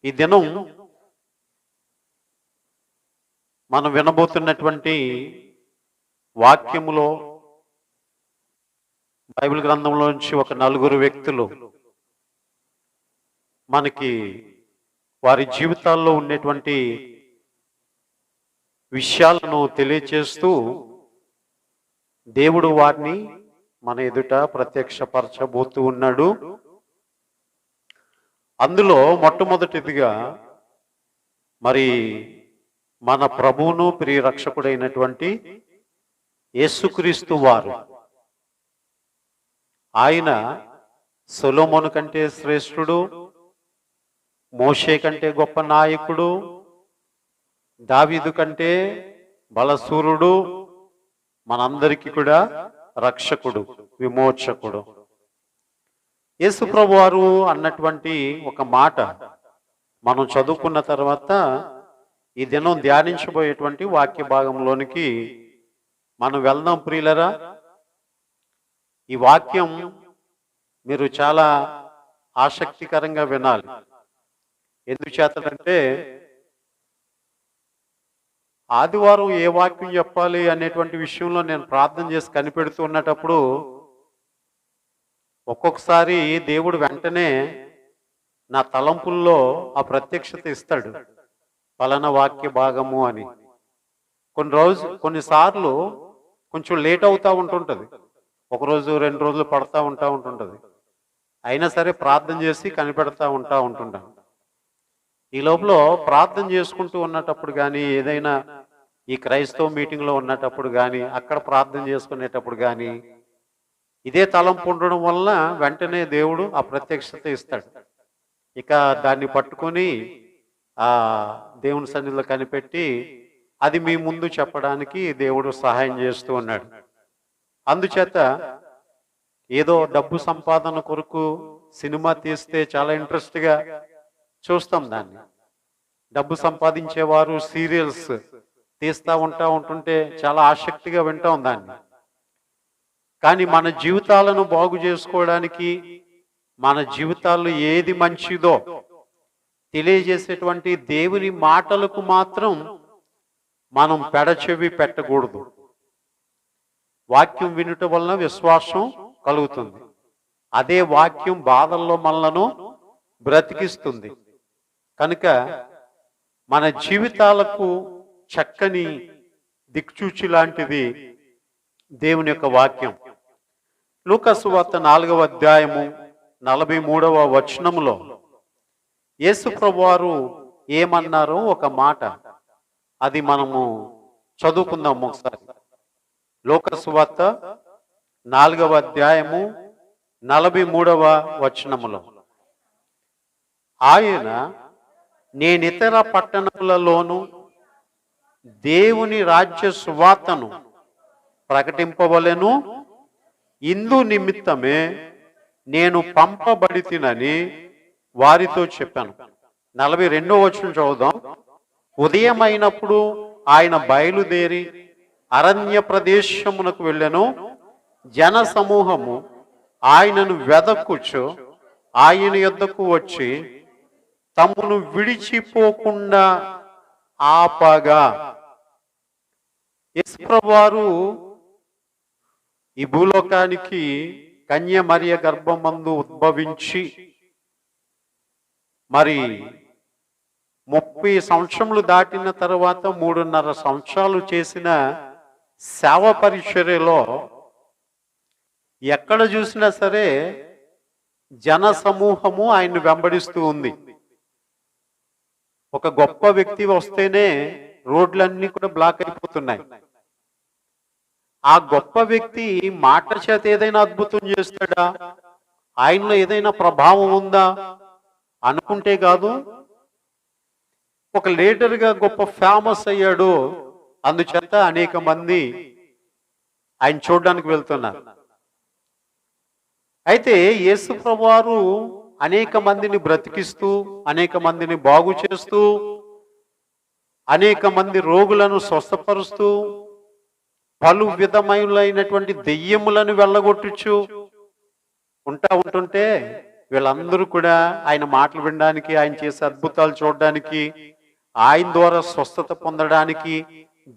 ఈ దినం మనం వినబోతున్నటువంటి వాక్యములో బైబిల్ గ్రంథంలోంచి ఒక నలుగురు వ్యక్తులు మనకి వారి జీవితాల్లో ఉండేటువంటి విషయాలను తెలియచేస్తూ దేవుడు వారిని మన ఎదుట ప్రత్యక్షపరచబోతూ ఉన్నాడు. అందులో మొట్టమొదటిదిగా మరి మన ప్రభువును ప్రియరక్షకుడైనటువంటి యేసుక్రీస్తు వారు. ఆయన సొలొమోను కంటే శ్రేష్ఠుడు, మోషే కంటే గొప్ప నాయకుడు, దావీదు కంటే బలశూరుడు, మనందరికీ కూడా రక్షకుడు, విమోచకుడు. యేసు ప్రభు వారు అన్నటువంటి ఒక మాట మనం చదువుకున్న తర్వాత ఈ దినం ధ్యానించబోయేటువంటి వాక్య భాగంలోనికి మనం వెళ్దాం ప్రియులరా. ఈ వాక్యం మీరు చాలా ఆసక్తికరంగా వినాలి. ఎందుచేతంటే ఆదివారం ఏ వాక్యం చెప్పాలి అనేటువంటి విషయంలో నేను ప్రార్థన చేసి కనిపెడుతూ ఉన్నటప్పుడు ఒక్కొక్కసారి దేవుడు వెంటనే నా తలంపుల్లో ఆ ప్రత్యక్షత ఇస్తాడు, ఫలానా వాక్య భాగము అని. కొన్నిసార్లు కొంచెం లేట్ అవుతూ ఉంటుంటుంది, ఒకరోజు 2 రోజులు పడతా ఉంటుంటుంది. అయినా సరే ప్రార్థన చేసి కనిపెడతా ఉంటుంటాను. ఈ లోపల ప్రార్థన చేసుకుంటూ ఉన్నటప్పుడు కానీ, ఏదైనా ఈ క్రైస్తవ మీటింగ్లో ఉన్నటప్పుడు కానీ, అక్కడ ప్రార్థన చేసుకునేటప్పుడు కానీ ఇదే తలంపు ఉండడం వలన వెంటనే దేవుడు ఆ ప్రత్యక్షత ఇస్తాడు. ఇక దాన్ని పట్టుకొని ఆ దేవుని సన్నిధిలో కనిపెట్టి అది మీ ముందు చెప్పడానికి దేవుడు సహాయం చేస్తూ ఉన్నాడు. అందుచేత ఏదో డబ్బు సంపాదన కొరకు సినిమా తీస్తే చాలా ఇంట్రెస్ట్గా చూస్తాం దాన్ని. డబ్బు సంపాదించేవారు సీరియల్స్ తీస్తూ ఉంటుంటే చాలా ఆసక్తిగా వింటాం దాన్ని. కానీ మన జీవితాలను బాగు చేసుకోవడానికి, మన జీవితాల్లో ఏది మంచిదో తెలియజేసేటువంటి దేవుని మాటలకు మాత్రం మనం పెడచెవి పెట్టకూడదు. వాక్యం వినుట వలన విశ్వాసం కలుగుతుంది. అదే వాక్యం బాధల్లో మనలను బ్రతికిస్తుంది. కనుక మన జీవితాలకు చక్కని దిక్సూచి లాంటిది దేవుని యొక్క వాక్యం. లూకా సువార్త 4వ అధ్యాయము 43వ వచనములో యేసు ప్రభువారు ఏమన్నారో ఒక మాట, అది మనము చదువుకుందాం ఒకసారి. లూకా సువార్త 4వ అధ్యాయము 43వ వచనములో, ఆయన నేనితర పట్టణములలోను దేవుని రాజ్య సువార్తను ప్రకటింపవలెను, ఇందు నిమిత్తమే నేను పంపబడితినని వారితో చెప్పాను. 42వ వచనం చదువుదాం. ఉదయమైనప్పుడు ఆయన బయలుదేరి అరణ్య ప్రదేశమునకు వెళ్ళెను. జన సమూహము ఆయనను వెదకుచు ఆయన యొద్దకు వచ్చి తమను విడిచిపోకుండా ఆపగా. యేసు ప్రభువారు ఈ భూలోకానికి కన్య మరియ గర్భమందు ఉద్భవించి మరి 30 సంవత్సరములు దాటిన తర్వాత 3.5 సంవత్సరాలు చేసిన సేవ పరిచర్యలో ఎక్కడ చూసినా సరే జన సమూహము ఆయన్ని వెంబడిస్తూ ఉంది. ఒక గొప్ప వ్యక్తి వస్తేనే రోడ్లన్నీ కూడా బ్లాక్ అయిపోతున్నాయి. ఆ గొప్ప వ్యక్తి మాట చేత ఏదైనా అద్భుతం చేస్తాడా, ఆయనలో ఏదైనా ప్రభావం ఉందా అనుకుంటే కాదు, ఒక లీడర్గా గొప్ప ఫేమస్ అయ్యాడు, అందుచేత అనేక మంది ఆయన చూడడానికి వెళ్తున్నారు. అయితే యేసు ప్రభువారు అనేక మందిని బ్రతికిస్తూ, అనేక మందిని బాగు చేస్తూ, అనేక మంది రోగులను స్వస్థపరుస్తూ, పలు విధమైనటువంటి దెయ్యములను వెళ్ళగొట్టుచు ఉంటుంటే వీళ్ళందరూ కూడా ఆయన మాటలు వినడానికి, ఆయన చేసే అద్భుతాలు చూడడానికి, ఆయన ద్వారా స్వస్థత పొందడానికి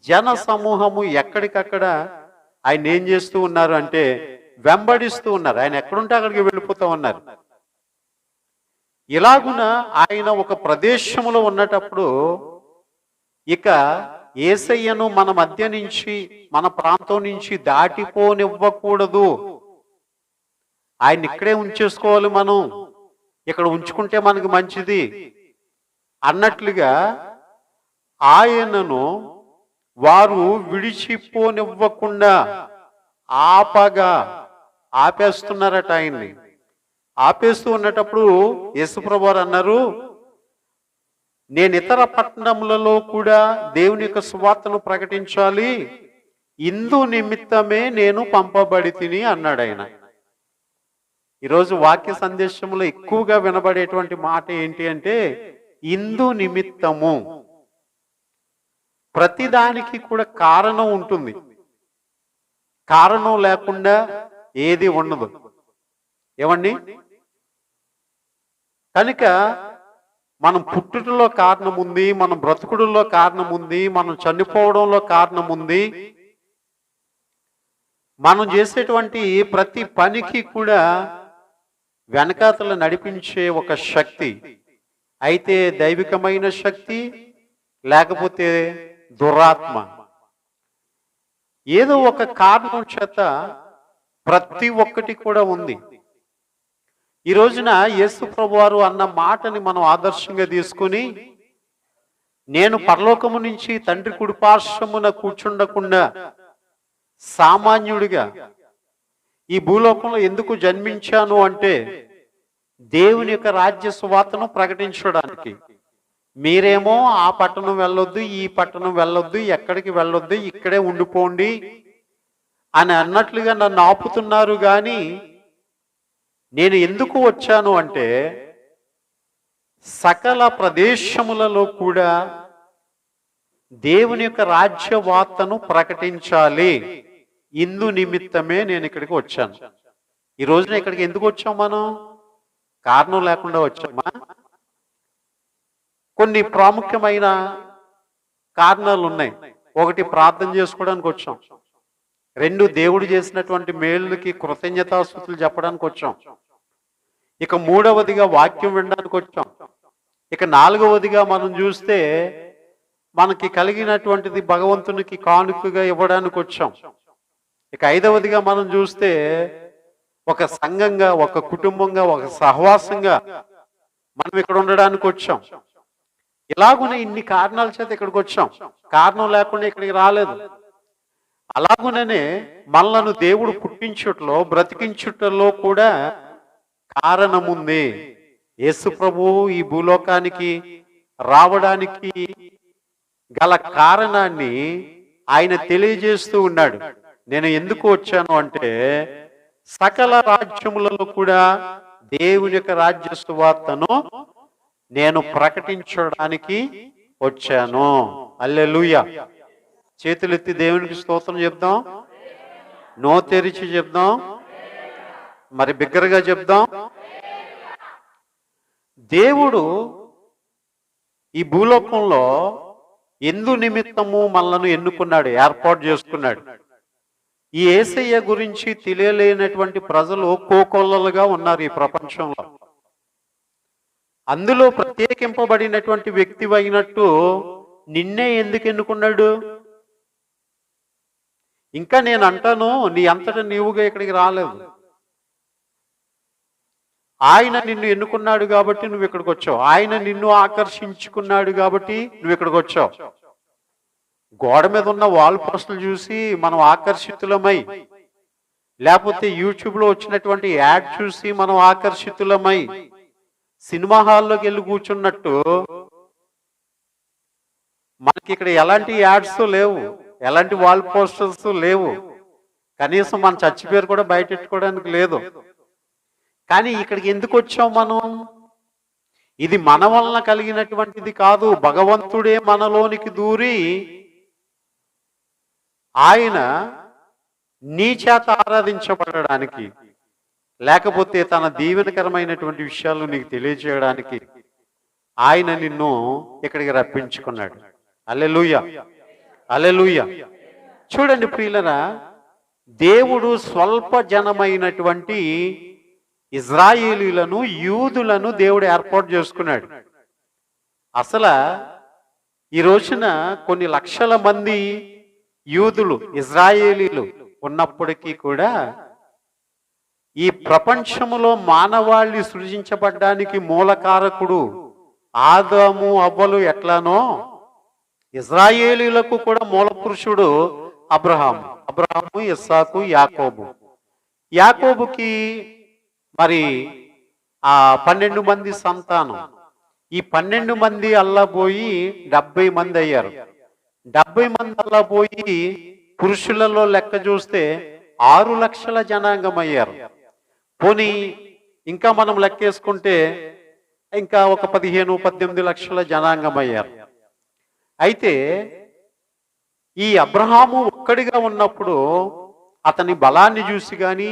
జన సమూహము ఎక్కడికక్కడ ఆయన ఏం చేస్తూ ఉన్నారు అంటే వెంబడిస్తూ ఉన్నారు. ఆయన ఎక్కడుంటే అక్కడికి వెళ్ళిపోతూ ఉన్నారు. ఇలాగున ఆయన ఒక ప్రదేశంలో ఉన్నటప్పుడు ఇక యేసయ్యను మన మధ్య నుంచి, మన ప్రాంతం నుంచి దాటిపోనివ్వకూడదు. ఆయన ఇక్కడే ఉంచేసుకోవాలి, మనం ఇక్కడ ఉంచుకుంటే మనకు మంచిది అన్నట్లుగా ఆయనను వారు విడిచిపోనివ్వకుండా ఆపేస్తున్నారట. ఆయన్ని ఆపేస్తూ ఉన్నటప్పుడు యేసుప్రభు వారు అన్నారు, నేను ఇతర పట్టణములలో కూడా దేవుని యొక్క సువార్తను ప్రకటించాలి, ఇందు నిమిత్తమే నేను పంపబడి తిని అన్నాడు ఆయన. ఈరోజు వాక్య సందేశంలో ఎక్కువగా వినబడేటువంటి మాట ఏంటి అంటే ఇందు నిమిత్తము. ప్రతిదానికి కూడా కారణం ఉంటుంది, కారణం లేకుండా ఏది ఉండదు. ఏమండి? కనుక మనం పుట్టుటలో కారణం ఉంది, మనం బ్రతుకుడులో కారణం ఉంది, మనం చనిపోవడంలో కారణం ఉంది, మనం చేసేటువంటి ప్రతి పనికి కూడా వెనకాతలు నడిపించే ఒక శక్తి, అయితే దైవికమైన శక్తి లేకపోతే దురాత్మ, ఏదో ఒక కారణం చేత ప్రతి ఒక్కటి కూడా ఉంది. ఈ రోజున యేసు ప్రభు వారు అన్న మాటని మనం ఆదర్శంగా తీసుకుని, నేను పరలోకము నుంచి తండ్రి కుడిపార్శ్వమున కూర్చుండకుండా సామాన్యుడిగా ఈ భూలోకంలో ఎందుకు జన్మించాను అంటే దేవుని యొక్క రాజ్య సువార్తను ప్రకటించడానికి. మీరేమో ఆ పట్టణం వెళ్ళొద్దు, ఈ పట్టణం వెళ్ళొద్దు, ఎక్కడికి వెళ్ళొద్దు, ఇక్కడే ఉండిపోండి అని అన్నట్లుగా నన్ను ఆపుతున్నారు. కానీ నేను ఎందుకు వచ్చాను అంటే సకల ప్రదేశములలో కూడా దేవుని యొక్క రాజ్య వార్తను ప్రకటించాలి. ఇందు నిమిత్తమే నేను ఇక్కడికి వచ్చాను. ఈ రోజున ఇక్కడికి ఎందుకు వచ్చాం? మనం కారణం లేకుండా వచ్చామా? కొన్ని ప్రాముఖ్యమైన కారణాలు ఉన్నాయి. ఒకటి, ప్రార్థన చేసుకోవడానికి వచ్చాం. రెండు, దేవుడు చేసినటువంటి మేలుకి కృతజ్ఞతాస్తుతులు చెప్పడానికి వచ్చాం. ఇక మూడవదిగా వాక్యం వినడానికి వచ్చాం. ఇక నాలుగవదిగా మనం చూస్తే మనకి కలిగినటువంటిది భగవంతునికి కానుకగా ఇవ్వడానికి వచ్చాం. ఇక ఐదవదిగా మనం చూస్తే ఒక సంఘంగా, ఒక కుటుంబంగా, ఒక సహవాసంగా మనం ఇక్కడ ఉండడానికి వచ్చాం. ఇలాగునే ఇన్ని కారణాల చేత ఇక్కడికి వచ్చాం, కారణం లేకుండా ఇక్కడికి రాలేదు. అలాగుననే మనలను దేవుడు పుట్టించుటలో, బ్రతికించుటలో కూడా కారణముంది. యేసు ప్రభువు ఈ భూలోకానికి రావడానికి గల కారణాన్ని ఆయన తెలియజేస్తూ ఉన్నాడు. నేను ఎందుకు వచ్చాను అంటే సకల రాజ్యములలో కూడా దేవుని యొక్క రాజ్య సువార్తను నేను ప్రకటించడానికి వచ్చాను. హల్లెలూయా. చేతులెత్తి దేవునికి స్తోత్రం చెప్దాం, నో తెరిచి చెప్దాం, మరి బిగ్గరగా చెప్దాం. దేవుడు ఈ భూలోకంలో ఎందు నిమిత్తము మనలను ఎన్నుకున్నాడు, ఏర్పాటు చేసుకున్నాడు. ఈ యేసయ్య గురించి తెలియలేనటువంటి ప్రజలు కోకొల్లలుగా ఉన్నారు ఈ ప్రపంచంలో. అందులో ప్రత్యేకింపబడినటువంటి వ్యక్తి అయినట్టు నిన్నే ఎందుకు ఎన్నుకున్నాడు? ఇంకా నేను అంటాను, నీ అంతటా నీవుగా ఇక్కడికి రాలేదు. ఆయన నిన్ను ఎన్నుకున్నాడు కాబట్టి నువ్వు ఇక్కడికి వచ్చావు. ఆయన నిన్ను ఆకర్షించుకున్నాడు కాబట్టి నువ్వు ఇక్కడికి వచ్చావు. గోడ మీద ఉన్న వాల్ పోస్టులు చూసి మనం ఆకర్షితులమై, లేకపోతే యూట్యూబ్లో వచ్చినటువంటి యాడ్ చూసి మనం ఆకర్షితులమై సినిమా హాల్లోకి వెళ్ళి కూర్చున్నట్టు మనకి ఇక్కడ ఎలాంటి యాడ్స్ లేవు, ఎలాంటి వాల్ పోస్టర్స్ లేవు, కనీసం మన చర్చి పేరు కూడా బయట పెట్టుకోవడానికి లేదు. కానీ ఇక్కడికి ఎందుకు వచ్చాం మనం? ఇది మన వలన కలిగినటువంటిది కాదు. భగవంతుడే మనలోనికి దూరి ఆయన నీ చేత ఆరాధించబడడానికి, లేకపోతే తన దీవెనకరమైనటువంటి విషయాలు నీకు తెలియజేయడానికి ఆయన నిన్ను ఇక్కడికి రప్పించుకున్నాడు. హల్లెలూయా, హల్లెలూయా. చూడండి ప్రియులరా, దేవుడు స్వల్ప జనమైనటువంటి ఇజ్రాయేలీలను, యూదులను దేవుడు ఏర్పాటు చేసుకున్నాడు. అసలు ఈ రోజున కొన్ని లక్షల మంది యూదులు, ఇజ్రాయేలీలు ఉన్నప్పటికీ కూడా ఈ ప్రపంచములో మానవాళి సృజించబడ్డానికి మూలకారకుడు ఆదాము అవ్వలు ఎట్లానో ఇజ్రాయేలీలకు కూడా మూల పురుషుడు అబ్రహాము, ఇస్సాకు, యాకోబు. యాకోబుకి మరి ఆ 12 మంది సంతానం. ఈ 12 మంది అల్లబోయి 70 మంది అయ్యారు. 70 మంది అల్లబోయి పురుషులలో లెక్క చూస్తే 6 లక్షల జనాంగం అయ్యారు. పోనీ ఇంకా మనం లెక్కేసుకుంటే ఇంకా ఒక 15-18 లక్షల జనాంగం అయ్యారు. అయితే ఈ అబ్రహాము ఒక్కడిగా ఉన్నప్పుడు అతని బలాన్ని చూసి కానీ,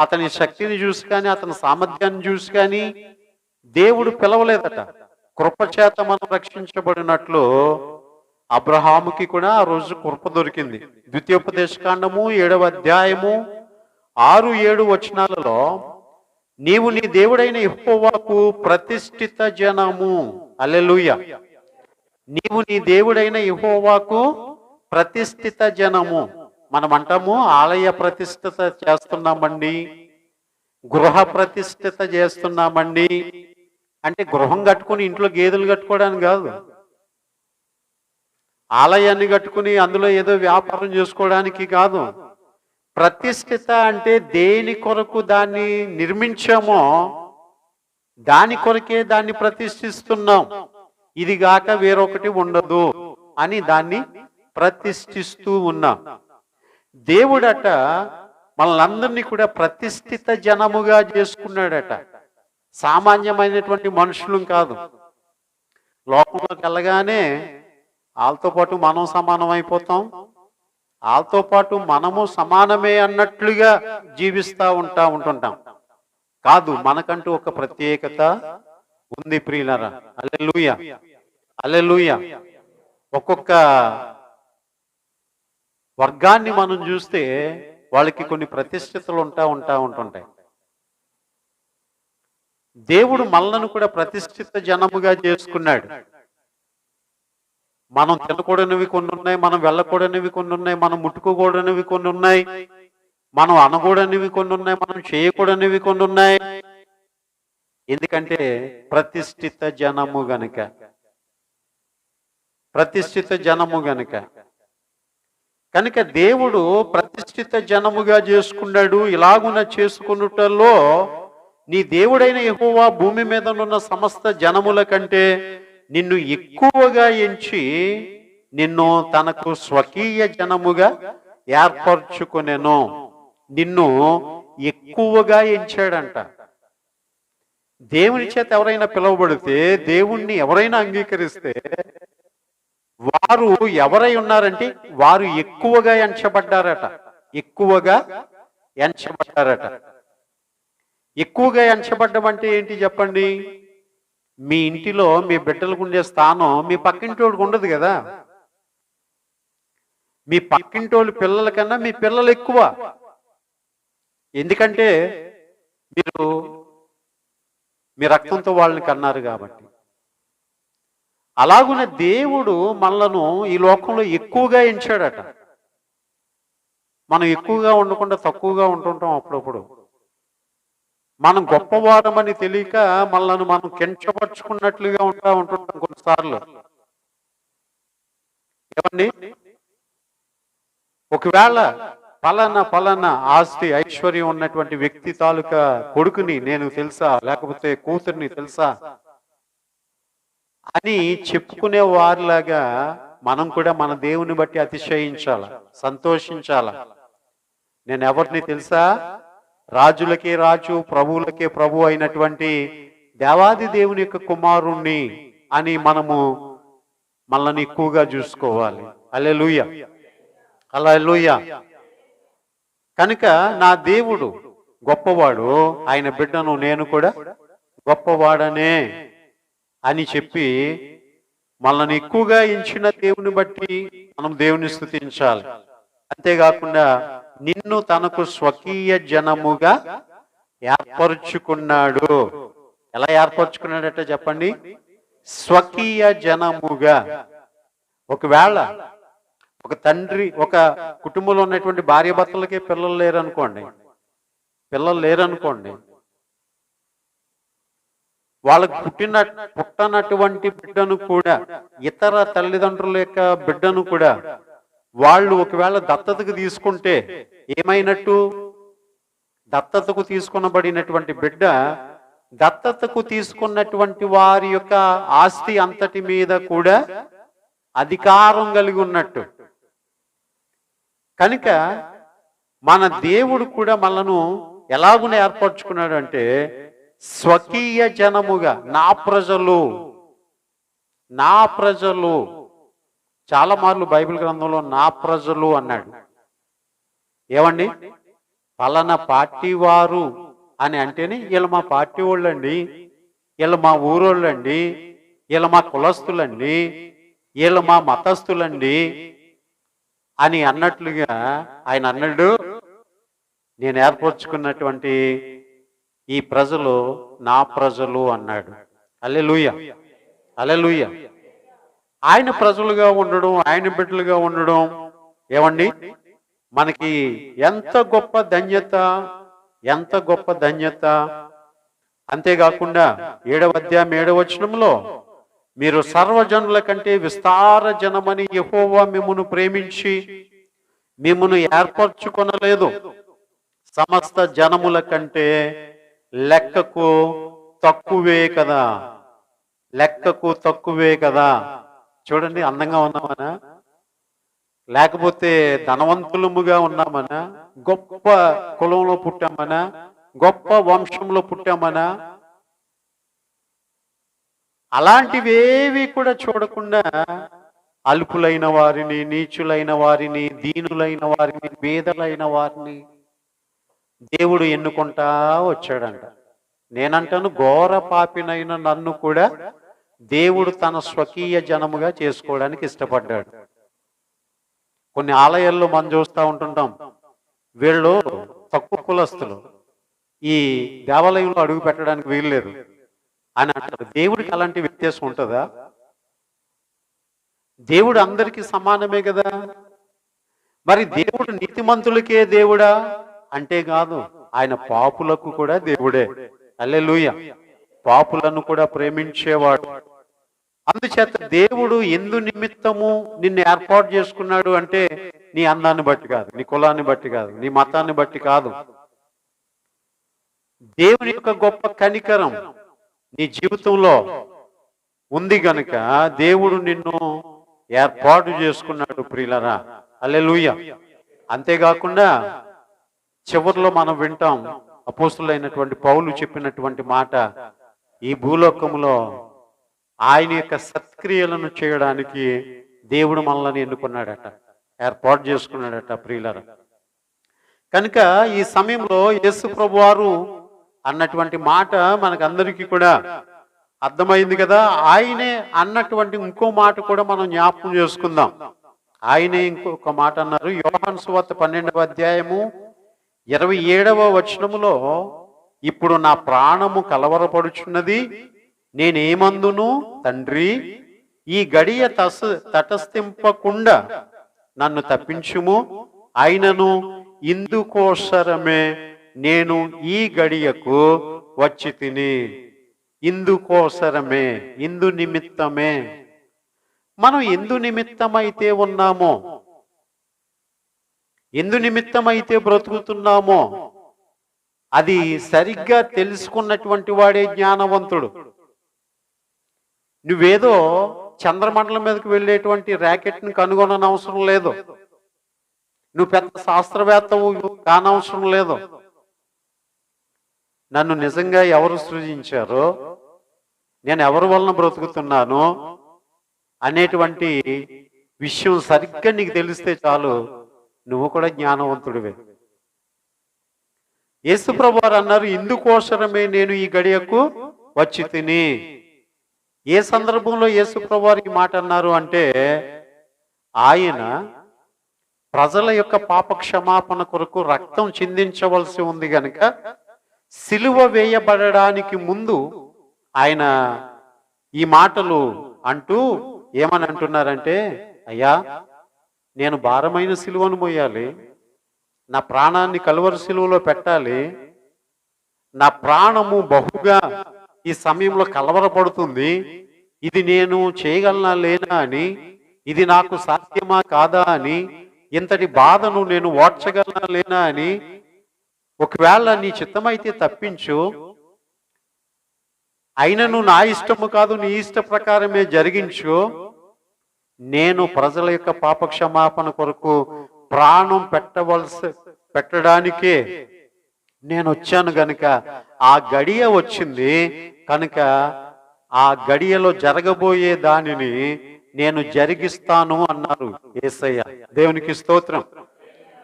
అతని శక్తిని చూసి కానీ, అతని సామర్థ్యాన్ని చూసి కానీ దేవుడు పిలవలేదట. కృపచేత మనం రక్షించబడినట్లు అబ్రహాముకి కూడా ఆ రోజు కృప దొరికింది. ద్వితీయోపదేశకాండము 7వ అధ్యాయము 6-7 వచనాలలో నీవు నీ దేవుడైన యెహోవాకు ప్రతిష్ఠిత జనము. హల్లెలూయా. నీవు నీ దేవుడైన యెహోవాకు ప్రతిష్ఠిత జనము. మనం అంటాము ఆలయ ప్రతిష్ఠిత చేస్తున్నామండి, గృహ ప్రతిష్ఠిత చేస్తున్నామండి. అంటే గృహం కట్టుకుని ఇంట్లో గేదెలు కట్టుకోవడానికి కాదు, ఆలయాన్ని కట్టుకుని అందులో ఏదో వ్యాపారం చేసుకోవడానికి కాదు. ప్రతిష్ఠిత అంటే దేని కొరకు దాన్ని నిర్మించామో దాని కొరకే దాన్ని ప్రతిష్ఠిస్తున్నాం. ఇది గాక వేరొకటి ఉండదు అని దాన్ని ప్రతిష్ఠిస్తూ ఉన్నాం. దేవుడట మనల్ని కూడా ప్రతిష్ఠిత జనముగా చేసుకున్నాడట. సామాన్యమైనటువంటి మనుషులు కాదు. లోకంలోకి వెళ్ళగానే వాళ్ళతో పాటు మనం సమానం అయిపోతాం, వాళ్ళతో పాటు మనము సమానమే అన్నట్లుగా జీవిస్తూ ఉంటుంటాం. కాదు, మనకంటూ ఒక ప్రత్యేకత ఉంది ప్రియులారా. హల్లెలూయా, హల్లెలూయా. ఒక్కొక్క వర్గాన్ని మనం చూస్తే వాళ్ళకి కొన్ని ప్రతిష్ఠితలు ఉంటుంటాయి. దేవుడు మనలను కూడా ప్రతిష్ఠిత జనముగా చేసుకున్నాడు. మనం తినకూడనివి కొన్ని ఉన్నాయి, మనం వెళ్ళకూడనివి కొన్ని ఉన్నాయి, మనం ముట్టుకోకూడనివి కొన్ని ఉన్నాయి, మనం అనకూడనివి కొన్ని ఉన్నాయి, మనం చేయకూడనివి కొన్ని ఉన్నాయి. ఎందుకంటే ప్రతిష్ఠిత జనము గనుక, ప్రతిష్ఠిత జనము గనుక. కనుక దేవుడు ప్రతిష్ఠిత జనముగా చేసుకున్నాడు. ఇలాగున చేసుకున్నటల్లో నీ దేవుడైన యెహోవా భూమి మీద ఉన్న సమస్త జనముల కంటే నిన్ను ఎక్కువగా ఎంచి నిన్ను తనకు స్వకీయ జనముగా ఏర్పరచుకునేను. నిన్ను ఎక్కువగా ఎంచాడంట. దేవుని చేత ఎవరైనా పిలువబడితే, దేవుణ్ణి ఎవరైనా అంగీకరిస్తే వారు ఎవరై ఉన్నారంటే వారు ఎక్కువగా ఎంచబడ్డారట. ఎక్కువగా ఎంచబడ్డారట. ఎక్కువగా ఎంచబడ్డం అంటే ఏంటి చెప్పండి? మీ ఇంటిలో మీ బిడ్డలకు ఉండే స్థానం మీ పక్కింటోడికి ఉండదు కదా. మీ పక్కింటోళ్ళ పిల్లల కన్నా మీ పిల్లలు ఎక్కువ. ఎందుకంటే మీరు మీ రక్తంతో వాళ్ళని కన్నారు కాబట్టి. అలాగున దేవుడు మనలను ఈ లోకంలో ఎక్కువగా ఎంచాడట. మనం ఎక్కువగా ఉండకుండా తక్కువగా ఉంటుంటాం. అప్పుడప్పుడు మనం గొప్పవారమని తెలియక మనల్ని మనం కించపరుచుకున్నట్లుగా ఉంటుంటాం కొన్నిసార్లు. ఏమండి, ఒకవేళ పలానా ఆస్తి ఐశ్వర్యం ఉన్నటువంటి వ్యక్తి తాలూకా కొడుకుని నేను తెలుసా, లేకపోతే కూతుర్ని తెలుసా అని చెప్పుకునే వారిలాగా మనం కూడా మన దేవుని బట్టి అతిశయించాల, సంతోషించాల. నేను ఎవరిని తెలుసా? రాజులకే రాజు, ప్రభువులకే ప్రభు అయినటువంటి దేవాది దేవుని యొక్క కుమారుణ్ణి అని మనల్ని ఎక్కువగా చూసుకోవాలి. హల్లెలూయా, హల్లెలూయా. కనుక నా దేవుడు గొప్పవాడు, ఆయన బిడ్డను నేను కూడా గొప్పవాడనే అని చెప్పి మనల్ని ఎక్కువగా ఎంచిన దేవుని బట్టి మనం దేవుని స్తుతించాలి. అంతేకాకుండా నిన్ను తనకు స్వకీయ జనముగా ఏర్పరుచుకున్నాడు. ఎలా ఏర్పరచుకున్నాడట చెప్పండి? స్వకీయ జనముగా. ఒకవేళ ఒక తండ్రి, ఒక కుటుంబంలో ఉన్నటువంటి భార్య భర్తలకే పిల్లలు లేరనుకోండి, వాళ్ళకు పుట్టనటువంటి బిడ్డను కూడా, ఇతర తల్లిదండ్రుల యొక్క బిడ్డను కూడా వాళ్ళు ఒకవేళ దత్తతకు తీసుకుంటే ఏమైనట్టు? దత్తతకు తీసుకునబడినటువంటి బిడ్డ దత్తతకు తీసుకున్నటువంటి వారి యొక్క ఆస్తి అంతటి మీద కూడా అధికారం కలిగి ఉన్నట్టు. కనుక మన దేవుడు కూడా మనను ఎలాగున ఏర్పరచుకున్నాడు అంటే స్వకీయ జనముగా. నా ప్రజలు చాలా మార్లు బైబిల్ గ్రంథంలో నా ప్రజలు అన్నాడు. ఏమండి? పలానా పార్టీ వారు అని అంటేనే వీళ్ళు మా పార్టీ వాళ్ళండి, వీళ్ళు మా ఊరోళ్ళండి, వీళ్ళు మా కులస్తులండి, వీళ్ళు మా మతస్థులండి అని అన్నట్లుగా ఆయన అన్నాడు, నేను ఏర్పరచుకున్నటువంటి ఈ ప్రజలు నా ప్రజలు అన్నాడు. హల్లెలూయా, హల్లెలూయా. ఆయన ప్రజలుగా ఉండడం, ఆయన బిడ్డలుగా ఉండడం ఏమండి మనకి ఎంత గొప్ప ధన్యత, ఎంత గొప్ప ధన్యత. అంతేకాకుండా 7వ అధ్యాయం 7వ వచనంలో మీరు సర్వజనుల కంటే విస్తార జనమని యెహోవా మిమ్మును ప్రేమించి మిమ్మును ఏర్పరచుకొనలేదు, సమస్త జనముల కంటే లెక్కకు తక్కువే కదా. లెక్కకు తక్కువే కదా. చూడండి, అందంగా ఉన్నామనా, లేకపోతే ధనవంతులముగా ఉన్నామనా, గొప్ప కులంలో పుట్టామనా, గొప్ప వంశంలో పుట్టామనా, అలాంటివేవి కూడా చూడకుండా అల్పులైన వారిని, నీచులైన వారిని, దీనులైన వారిని, పేదలైన వారిని దేవుడు ఎన్నుకుంటా వచ్చాడంట. నేనంటాను, ఘోర పాపినైన నన్ను కూడా దేవుడు తన స్వకీయ జనముగా చేసుకోవడానికి ఇష్టపడ్డాడు. కొన్ని ఆలయాల్లో మనం చూస్తూ ఉంటుంటాం, వీళ్ళు తక్కువ కులస్తులు, ఈ దేవాలయంలో అడుగు పెట్టడానికి వీల్లేదు అని అంటారు. దేవుడికి అలాంటి వ్యత్యాసం ఉంటుందా? దేవుడు అందరికీ సమానమే కదా. మరి దేవుడు నీతిమంతులకే దేవుడా అంటే కాదు, ఆయన పాపులకు కూడా దేవుడే. హల్లెలూయా. పాపులను కూడా ప్రేమించేవాడు. అందుచేత దేవుడు ఎందు నిమిత్తము నిన్ను ఏర్పాటు చేసుకున్నాడు అంటే నీ అందాన్ని బట్టి కాదు, నీ కులాన్ని బట్టి కాదు, నీ మతాన్ని బట్టి కాదు. దేవుని యొక్క గొప్ప కనికరం నీ జీవితంలో ఉంది గనుక దేవుడు నిన్ను ఏర్పాటు చేసుకున్నాడు ప్రియులరా. హల్లెలూయా. అంతేకాకుండా చివరిలో మనం వింటాం, అపోస్తులైనటువంటి పౌలు చెప్పినటువంటి మాట, ఈ భూలోకములో ఆయన యొక్క సత్క్రియలను చేయడానికి దేవుడు మనల్ని ఎన్నుకున్నాడట, ఏర్పాటు చేసుకున్నాడట ప్రియులరా. కనుక ఈ సమయంలో యేసు ప్రభువారు అన్నటువంటి మాట మనకందరికీ కూడా అర్థమైంది కదా. ఆయనే అన్నటువంటి ఇంకో మాట కూడా మనం జ్ఞాపకం చేసుకుందాం. ఆయనే ఇంకొక మాట అన్నారు. యోహాను సువార్త 12వ అధ్యాయము 27వ వచనములో, ఇప్పుడు నా ప్రాణము కలవరపడుచున్నది, నేనేమందును తండ్రి, ఈ గడియ తటస్థింపకుండా నన్ను తప్పించుము, అయినను ఇందుకోసరమే నేను ఈ గడియకు వచ్చి తిని. ఇందుకోసరమే, ఇందు నిమిత్తమే. మనం ఎందు నిమిత్తమైతే ఉన్నామో, ఎందు నిమిత్తమైతే బ్రతుకుతున్నామో అది సరిగ్గా తెలుసుకున్నటువంటి వాడే జ్ఞానవంతుడు. నువ్వేదో చంద్రమండలం మీదకి వెళ్ళేటువంటి ర్యాకెట్ని కనుగొనని అవసరం లేదు, నువ్వు పెద్ద శాస్త్రవేత్తవు కానవసరం లేదు. నన్ను నిజంగా ఎవరు సృజించారో, నేను ఎవరి వలన బ్రతుకుతున్నాను అనేటువంటి విషయం సరిగ్గా నీకు తెలిస్తే చాలు, నువ్వు కూడా జ్ఞానవంతుడివే. యేసుప్రభు వారు అన్నారు, ఇందుకోసరమే నేను ఈ గడియకు వచ్చి తిని. ఏ సందర్భంలో యేసుప్రభు వారు ఈ మాట అన్నారు అంటే, ఆయన ప్రజల యొక్క పాప క్షమాపణ కొరకు రక్తం చిందించవలసి ఉంది గనుక సిలువ వేయబడడానికి ముందు ఆయన ఈ మాటలు అంటూ ఏమని అంటున్నారంటే, అయ్యా, నేను భారమైన సిలువను మోయాలి, నా ప్రాణాన్ని కలువరి సిలువలో పెట్టాలి, నా ప్రాణము బహుగా ఈ సమయంలో కలవరపడుతుంది, ఇది నేను చేయగలనా లేనా అని, ఇది నాకు సాధ్యమా కాదా అని, ఇంతటి బాధను నేను ఓర్చగలనా లేనా అని, ఒకవేళ నీ చిత్తమైతే తప్పించు, అయినను నా ఇష్టము కాదు నీ ఇష్ట ప్రకారమే జరిగించు, నేను ప్రజల యొక్క పాప క్షమాపణ కొరకు ప్రాణం పెట్టడానికే నేను వచ్చాను గనుక ఆ గడియ వచ్చింది కనుక ఆ గడియలో జరగబోయే దానిని నేను జరిగిస్తాను అన్నారు యేసయ్య. దేవునికి స్తోత్రం.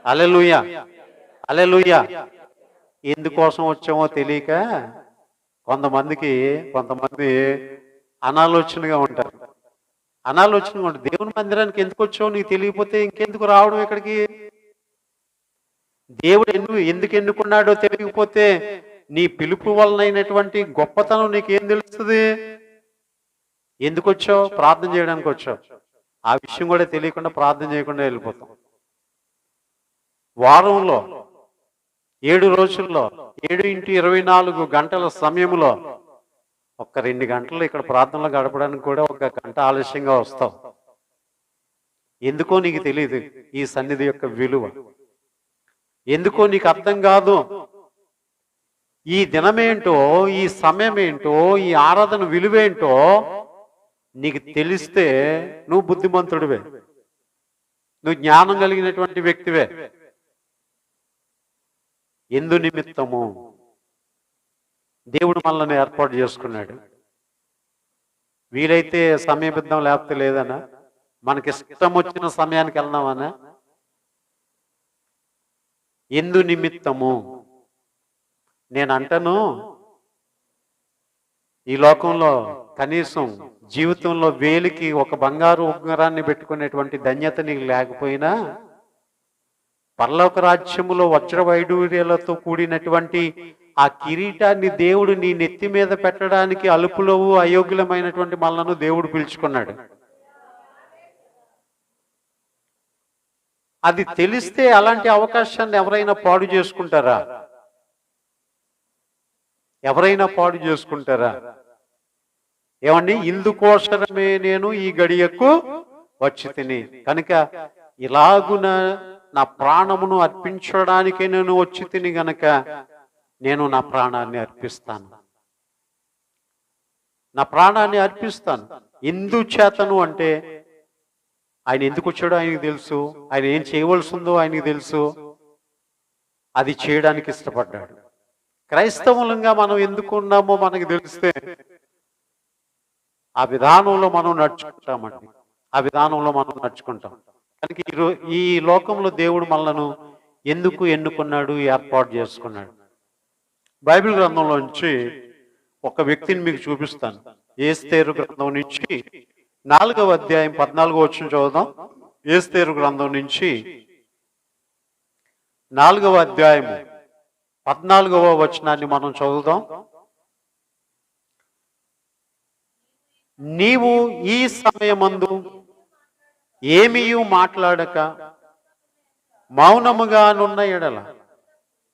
హల్లెలూయా, హల్లెలూయా. ఎందుకోసం వచ్చామో తెలియక కొంతమంది అనాలోచనగా ఉంటారు. అనాలోచనగా ఉంటారు. దేవుని మందిరానికి ఎందుకు వచ్చావు నీకు తెలియకపోతే ఇంకెందుకు రావడం ఇక్కడికి? దేవుడు ఎందుకు ఎన్నుకున్నాడో తెలియకపోతే నీ పిలుపు వలనైనటువంటి గొప్పతనం నీకేం తెలుస్తుంది? ఎందుకు వచ్చావు? ప్రార్థన చేయడానికి వచ్చావు. ఆ విషయం కూడా తెలియకుండా ప్రార్థన చేయకుండా వెళ్ళిపోతాం. వారంలో 7 రోజుల్లో 7x24 గంటల సమయంలో ఒక్క 2 గంటలు ఇక్కడ ప్రార్థనలో గడపడానికి కూడా 1 గంట ఆలస్యంగా వస్తావు. ఎందుకో నీకు తెలియదు ఈ సన్నిధి యొక్క విలువ. ఎందుకో నీకు అర్థం కాదు ఈ దినమేంటో, ఈ సమయం ఏంటో, ఈ ఆరాధన విలువేంటో నీకు తెలిస్తే నువ్వు బుద్ధిమంతుడివే, నువ్వు జ్ఞానం కలిగినటువంటి వ్యక్తివే. ఎందు నిమిత్తము దేవుడు మనల్ని ఏర్పాటు చేసుకున్నాడు. వీలైతే సమయబద్ధం లేకపోతే లేదనా, మనకి ఇష్టం వచ్చిన సమయానికి వెళ్దామనా? ఎందు నిమిత్తము నేను అంటాను, ఈ లోకంలో కనీసం జీవితంలో వేలికి ఒక బంగారు ఉంగరాన్ని పెట్టుకునేటువంటి ధన్యత నీకు లేకపోయినా పరలోక రాజ్యములో వజ్ర వైడూర్యాలతో కూడినటువంటి ఆ కిరీటాన్ని దేవుడు నీ నెత్తి మీద పెట్టడానికి అలుపులవు అయోగ్యులమైనటువంటి మనలను దేవుడు పిలుచుకున్నాడు. అది తెలిస్తే అలాంటి అవకాశాన్ని ఎవరైనా పాడు చేసుకుంటారా? ఎవరైనా పాడు చేసుకుంటారా? ఏమండి, ఇందుకోసమే నేను ఈ గడియకు వచ్చి తిని కనుక ఇలాగున నా ప్రాణమును అర్పించడానికే నేను వచ్చి తిని గనక నేను నా ప్రాణాన్ని అర్పిస్తాను, నా ప్రాణాన్ని అర్పిస్తాను. ఎందుచేతను అంటే ఆయన ఎందుకు వచ్చాడో ఆయనకు తెలుసు, ఆయన ఏం చేయవలసి ఉందో ఆయనకు తెలుసు, అది చేయడానికి ఇష్టపడ్డాడు. క్రైస్తవులంగా మనం ఎందుకున్నామో మనకు తెలిస్తే ఆ విధానంలో మనం నడుచుకుంటామండి, ఆ విధానంలో మనం నడుచుకుంటాం. కనుక ఈ లోకంలో దేవుడు మనలను ఎందుకు ఎన్నుకున్నాడు, ఏర్పాటు చేసుకున్నాడు? బైబిల్ గ్రంథంలో నుంచి ఒక వ్యక్తిని మీకు చూపిస్తాను. ఎస్తేరు గ్రంథం నుంచి 4వ అధ్యాయం 14వ వచనం చదువుదాం. ఎస్తేరు గ్రంథం నుంచి 4వ అధ్యాయం 14వ వచనాన్ని మనం చదువుదాం. నీవు ఈ సమయమందు ఏమీయూ మాట్లాడక మౌనముగానున్న ఎడల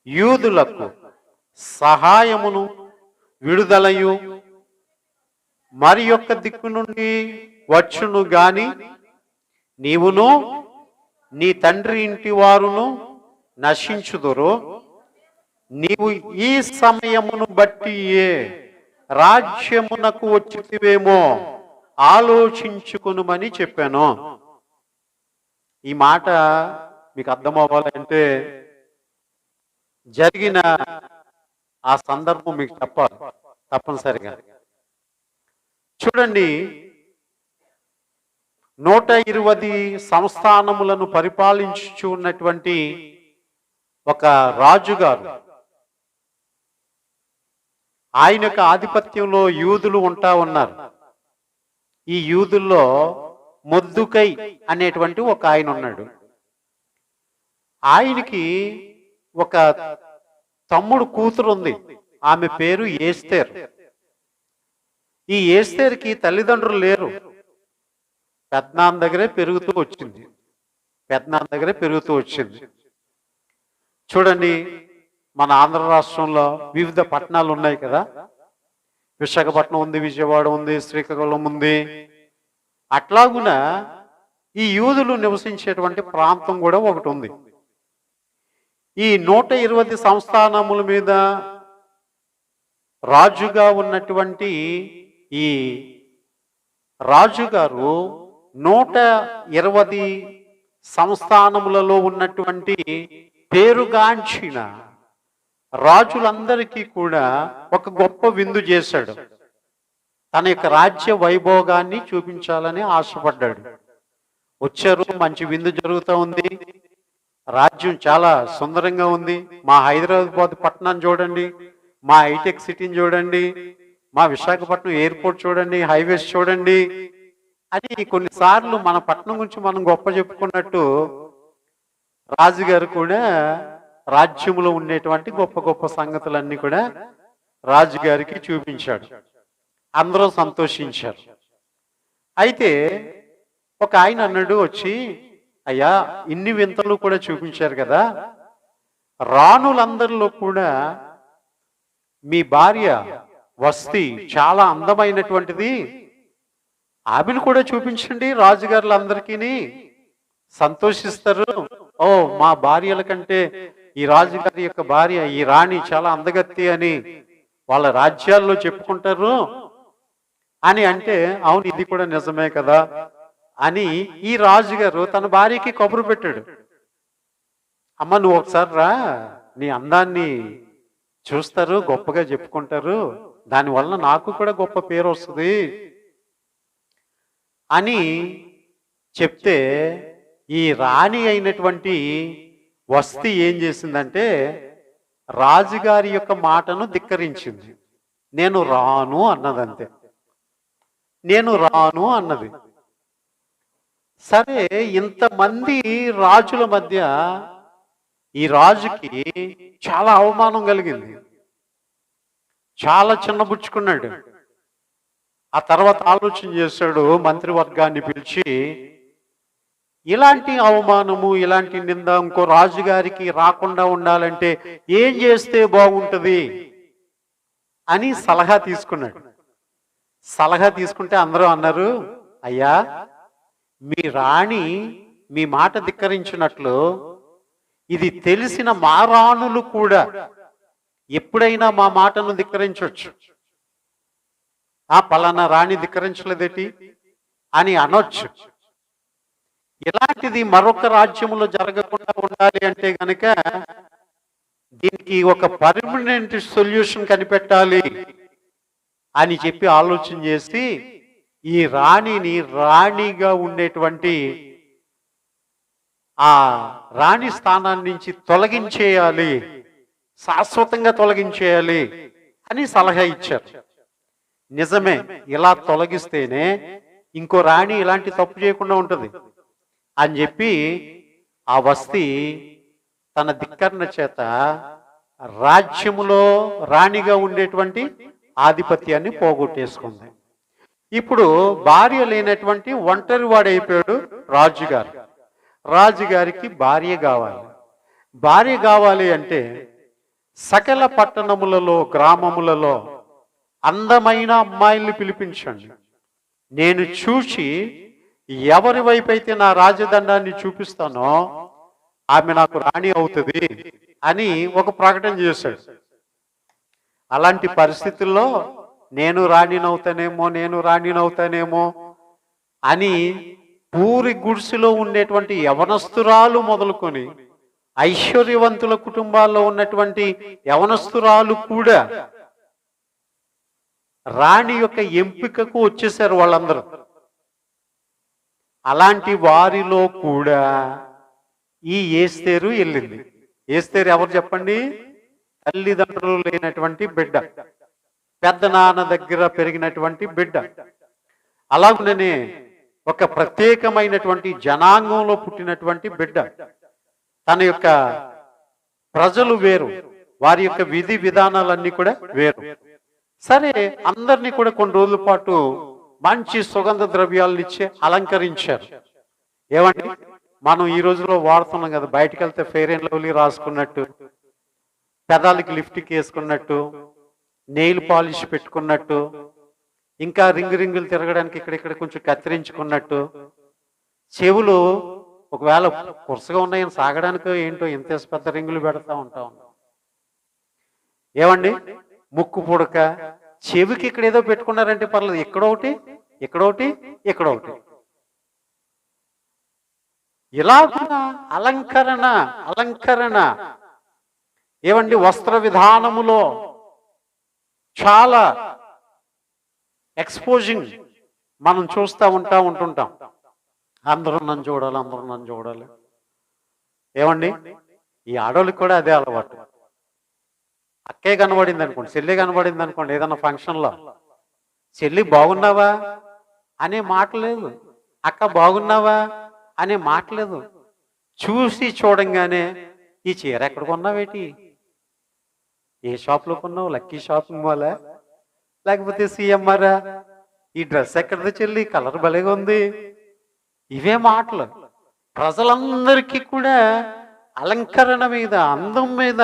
యూదులకు సహాయమును విడుదలయు మరి యొక్క దిక్కు నుండి వచ్చును గాని నీవును నీ తండ్రి ఇంటి వారును నశించుదురు. నీవు ఈ సమయమును బట్టి రాజ్యమునకు వచ్చితివేమో ఆలోచించుకునుమని చెప్పాను. ఈ మాట మీకు అర్థం అవ్వాలంటే జరిగిన ఆ సందర్భం మీకు చెప్పాలి తప్పనిసరిగా. చూడండి, 120 సంస్థానములను పరిపాలించుచు ఉన్నటువంటి ఒక రాజుగారు ఆయన యొక్క ఆధిపత్యంలో యూదులు ఉంటా ఉన్నారు. ఈ యూదుల్లో మొర్దెకై అనేటువంటి ఒక ఆయన ఉన్నాడు. ఆయనకి ఒక తమ్ముడు కూతురు ఉంది. ఆమె పేరు ఎస్తేర్. ఈ ఎస్తేర్కి తల్లిదండ్రులు లేరు. పెద్దనాన్న దగ్గరే పెరుగుతూ వచ్చింది. చూడండి, మన ఆంధ్ర రాష్ట్రంలో వివిధ పట్టణాలు ఉన్నాయి కదా. విశాఖపట్నం ఉంది, విజయవాడ ఉంది, శ్రీకాకుళం ఉంది. అట్లాగున ఈ యూదులు నివసించేటువంటి ప్రాంతం కూడా ఒకటి ఉంది. ఈ 120 సంస్థానముల మీద రాజుగా ఉన్నటువంటి ఈ రాజుగారు 120 సంస్థానములలో ఉన్నటువంటి పేరుగాంచిన రాజులందరికీ కూడా ఒక గొప్ప విందు చేశాడు. తన యొక్క రాజ్య వైభోగాన్ని చూపించాలని ఆశపడ్డాడు. వచ్చారు, మంచి విందు జరుగుతూ ఉంది. రాజ్యం చాలా సుందరంగా ఉంది. మా హైదరాబాద్ పట్టణాన్ని చూడండి, మా హైటెక్ సిటీని చూడండి, మా విశాఖపట్నం ఎయిర్పోర్ట్ చూడండి, హైవేస్ చూడండి అని కొన్నిసార్లు మన పట్టణం గురించి మనం గొప్ప చెప్పుకున్నట్టు రాజుగారు కూడా రాజ్యంలో ఉండేటువంటి గొప్ప గొప్ప సంగతులన్నీ కూడా రాజుగారికి చూపించాడు. అందరూ సంతోషించారు. అయితే ఒక ఆయన అన్నాడు వచ్చి, అయ్యా, ఇన్ని వింతలు కూడా చూపించారు కదా, రాణులందరిలో కూడా మీ భార్య వస్తి చాలా అందమైనటువంటిది, ఆమెను కూడా చూపించండి, రాజుగారులందరికీ సంతోషిస్తారు. ఓ, మా భార్యల కంటే ఈ రాజుగారి యొక్క భార్య, ఈ రాణి చాలా అందగత్తి అని వాళ్ళ రాజ్యాల్లో చెప్పుకుంటారు అని అంటే, అవును, ఇది కూడా నిజమే కదా అని ఈ రాజుగారు తన భార్యకి కబురు పెట్టాడు. అమ్మ, నువ్వు ఒకసారి రా, నీ అందాన్ని చూస్తారు, గొప్పగా చెప్పుకుంటారు, దానివల్ల నాకు కూడా గొప్ప పేరు వస్తుంది అని చెప్తే, ఈ రాణి అయినటువంటి వస్తి ఏం చేసిందంటే రాజుగారి యొక్క మాటను ధిక్కరించింది. నేను రాను అన్నదంతే. నేను రాను అన్నది. సరే, ఇంతమంది రాజుల మధ్య ఈ రాజుకి చాలా అవమానం కలిగింది. చాలా చిన్నబుచ్చుకున్నాడు. ఆ తర్వాత ఆలోచన చేశాడు, మంత్రివర్గాన్ని పిలిచి, ఇలాంటి అవమానము, ఇలాంటి నింద ఇంకో రాజుగారికి రాకుండా ఉండాలంటే ఏం చేస్తే బాగుంటుంది అని సలహా తీసుకున్నాడు. సలహా తీసుకుంటే అందరూ అన్నారు, అయ్యా, మీ రాణి మీ మాట ధిక్కరించినట్లు ఇది తెలిసిన మా రాణులు కూడా ఎప్పుడైనా మా మాటను ధిక్కరించవచ్చు. ఆ పలానా రాణి ధిక్కరించలేదేటి అని అనొచ్చు. ఇలాంటిది మరొక రాజ్యంలో జరగకుండా ఉండాలి అంటే గనక దీనికి ఒక పర్మనెంట్ సొల్యూషన్ కనిపెట్టాలి అని చెప్పి ఆలోచన చేసి ఈ రాణిని రాణిగా ఉండేటువంటి ఆ రాణి స్థానాన్ని నుంచి తొలగించేయాలి, శాశ్వతంగా తొలగించేయాలి అని సలహా ఇచ్చారు. నిజమే, ఇలా తొలగిస్తేనే ఇంకో రాణి ఇలాంటి తప్పు చేయకుండా ఉంటుంది అని చెప్పి ఆ వస్తి తన ధిక్కరణ చేత రాజ్యములో రాణిగా ఉండేటువంటి ఆధిపత్యాన్ని పోగొట్టేసుకుంది. ఇప్పుడు భార్య లేనటువంటి ఒంటరి వాడైపోయాడు రాజుగారు. రాజుగారికి భార్య కావాలి. భార్య కావాలి అంటే సకల పట్టణములలో, గ్రామములలో అందమైన అమ్మాయిల్ని పిలిపించండి, నేను చూసి ఎవరి వైపు అయితే నా రాజదండాన్ని చూపిస్తానో ఆమె నాకు రాణి అవుతుంది అని ఒక ప్రకటన చేశాడు. అలాంటి పరిస్థితుల్లో నేను రాణినవుతానేమో అని పూరి గుడిసెలో ఉండేటువంటి యవనస్తురాలు మొదలుకొని ఐశ్వర్యవంతుల కుటుంబాల్లో ఉన్నటువంటి యవనస్తురాలు కూడా రాణి యొక్క ఎంపికకు వచ్చేసారు వాళ్ళందరూ. అలాంటి వారిలో కూడా ఈ ఎస్తేరు వెళ్ళింది. ఎస్తేరు ఎవరు చెప్పండి? తల్లిదండ్రులు లేనటువంటి బిడ్డ. పెద్ద నాన్న దగ్గర పెరిగినటువంటి బిడ్డ. అలాగనే ఒక ప్రత్యేకమైనటువంటి జనాంగంలో పుట్టినటువంటి బిడ్డ. తన యొక్క ప్రజలు వేరు, వారి యొక్క విధి విధానాలన్నీ కూడా వేరు. సరే, అందరినీ కూడా కొన్ని రోజుల పాటు మంచి సుగంధ ద్రవ్యాలను ఇచ్చి అలంకరించారు. ఏమండి, మనం ఈ రోజులో వాడుతున్నాం కదా, బయటకు వెళ్తే ఫెయిర్ అండ్ లవ్లీ రాసుకున్నట్టు, పెదాలకి లిప్స్టిక్ వేసుకున్నట్టు, నెయిల్ పాలిష్ పెట్టుకున్నట్టు, ఇంకా రింగులు తిరగడానికి ఇక్కడిక్కడ కొంచెం కత్తిరించుకున్నట్టు, చెవులు ఒకవేళ కురసగా ఉన్నాయని సాగడానికో ఏంటో ఇంత పెద్ద రింగులు పెడతా ఉంటాం. ఏమండి, ముక్కు పుడక, చెవికి ఇక్కడ ఏదో పెట్టుకున్నారంటే పర్లేదు, ఇక్కడొకటి ఇక్కడొకటి ఇక్కడొకటి, ఇలా అలంకరణ అలంకరణ. ఏమండి, వస్త్ర విధానములో చాలా ఎక్స్పోజింగ్ మనం చూస్తూ ఉంటుంటాం. అందరూ నన్ను చూడాలి, అందరూ నన్ను చూడాలి. ఏమండి, ఈ ఆడవాళ్ళకి కూడా అదే అలవాటు. అక్కే కనబడింది అనుకోండి, చెల్లి కనబడింది అనుకోండి, ఏదన్నా ఫంక్షన్లో, చెల్లి బాగున్నావా అనే మాట లేదు, అక్క బాగున్నావా అనే మాట లేదు. చూసి చూడంగానే ఈ చీర ఎక్కడ కొన్నావేటి, ఏ షాప్లో కొన్నావు, లక్కీ షాపింగ్ మాలా లేకపోతే సిఎంఆరా, ఈ డ్రెస్ ఎక్కడిది చెల్లి, కలర్ భలేగా ఉంది, ఇవే మాటలు. ప్రజలందరికీ కూడా అలంకరణ మీద, అందం మీద